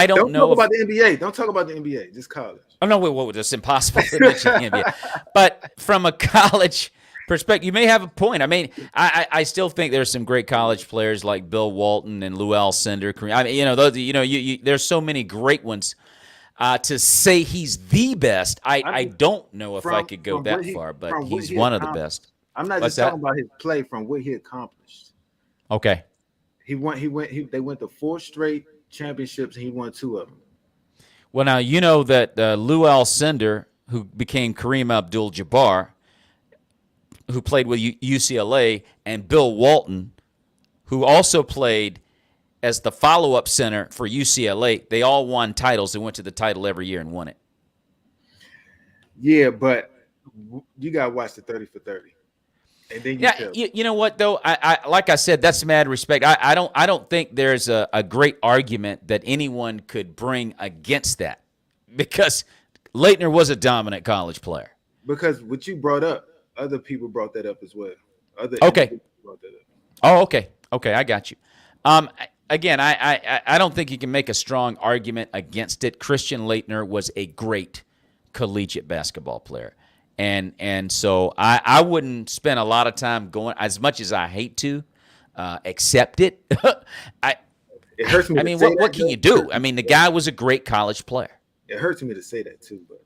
don't know talk about the NBA. Don't talk about the NBA. Just college. Oh no, wait, that's impossible to mention the NBA. But from a college perspective, you may have a point. I mean, I still think there's some great college players like Bill Walton and Lou Alcindor. I mean, those, there's so many great ones. To say he's the best, I don't know if I could go that far, but he's one of the best. I'm not just talking about his play, from what he accomplished. Okay. They went to 4 straight championships, and he won 2 of them. Well, now you know that Lou Alcindor, who became Kareem Abdul-Jabbar, who played with UCLA, and Bill Walton, who also played as the follow-up center for UCLA, they all won titles. They went to the title every year and won it. Yeah, but you got to watch the 30 for 30. And then you know what though? I like I said, that's mad respect. I don't think there's a great argument that anyone could bring against that, because Leitner was a dominant college player. Because what you brought up, other people brought that up as well. Okay. Brought that up. Oh, okay. Okay, I got you. Again, I don't think you can make a strong argument against it. Christian Leitner was a great collegiate basketball player. And so I wouldn't spend a lot of time going, as much as I hate to accept it. It hurts me. I mean, what can you do? I mean, the guy was a great college player. It hurts me to say that too, but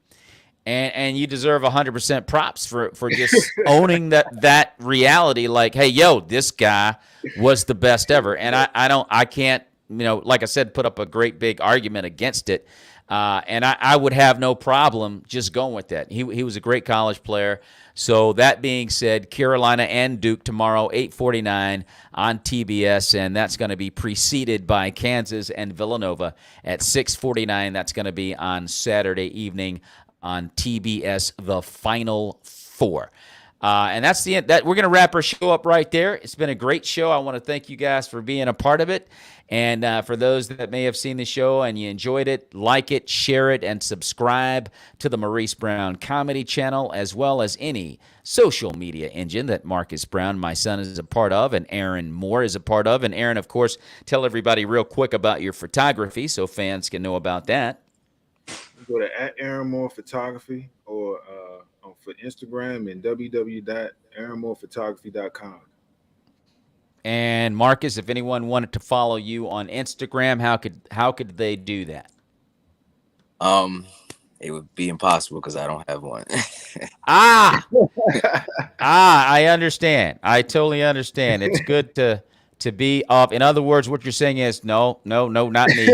and you deserve 100% props for just owning that reality. Like, hey, yo, this guy was the best ever, and I can't, like I said, put up a great big argument against it. And I would have no problem just going with that. He was a great college player. So that being said, Carolina and Duke tomorrow, 8:49 on TBS, and that's going to be preceded by Kansas and Villanova at 6:49. That's going to be on Saturday evening on TBS, the Final Four. And that's the end. We're going to wrap our show up right there. It's been a great show. I want to thank you guys for being a part of it. And for those that may have seen the show and you enjoyed it, like it, share it, and subscribe to the Maurice Brown Comedy Channel, as well as any social media engine that Marcus Brown, my son, is a part of, and Aaron Moore is a part of. And Aaron, of course, tell everybody real quick about your photography so fans can know about that. Go to @Aaron Moore Photography or for Instagram and www.aaronmorephotography.com. And Marcus, if anyone wanted to follow you on Instagram, how could they do that? It would be impossible because I don't have one. I understand. I totally understand. It's good to be off. In other words, what you're saying is no, not me.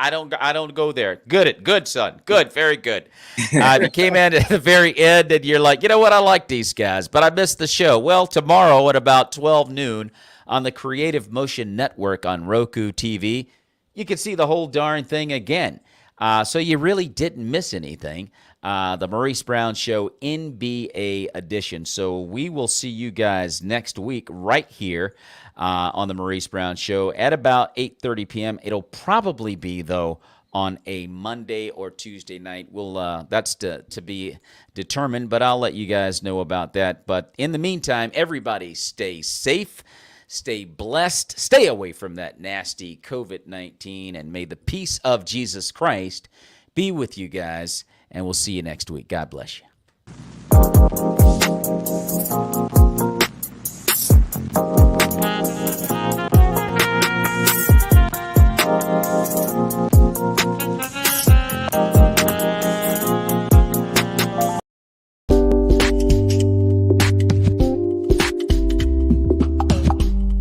I don't go there. Good, son. Good, very good. You came in at the very end and you're like, you know what? I like these guys, but I missed the show. Well, tomorrow at about 12 noon on the Creative Motion Network on Roku TV, you can see the whole darn thing again. So you really didn't miss anything. The Maurice Brown Show NBA edition. So we will see you guys next week right here on the Maurice Brown Show at about 8:30 p.m. It'll probably be, though, on a Monday or Tuesday night. That's to be determined, but I'll let you guys know about that. But in the meantime, everybody stay safe, stay blessed, stay away from that nasty COVID-19, and may the peace of Jesus Christ be with you guys. And we'll see you next week. God bless you.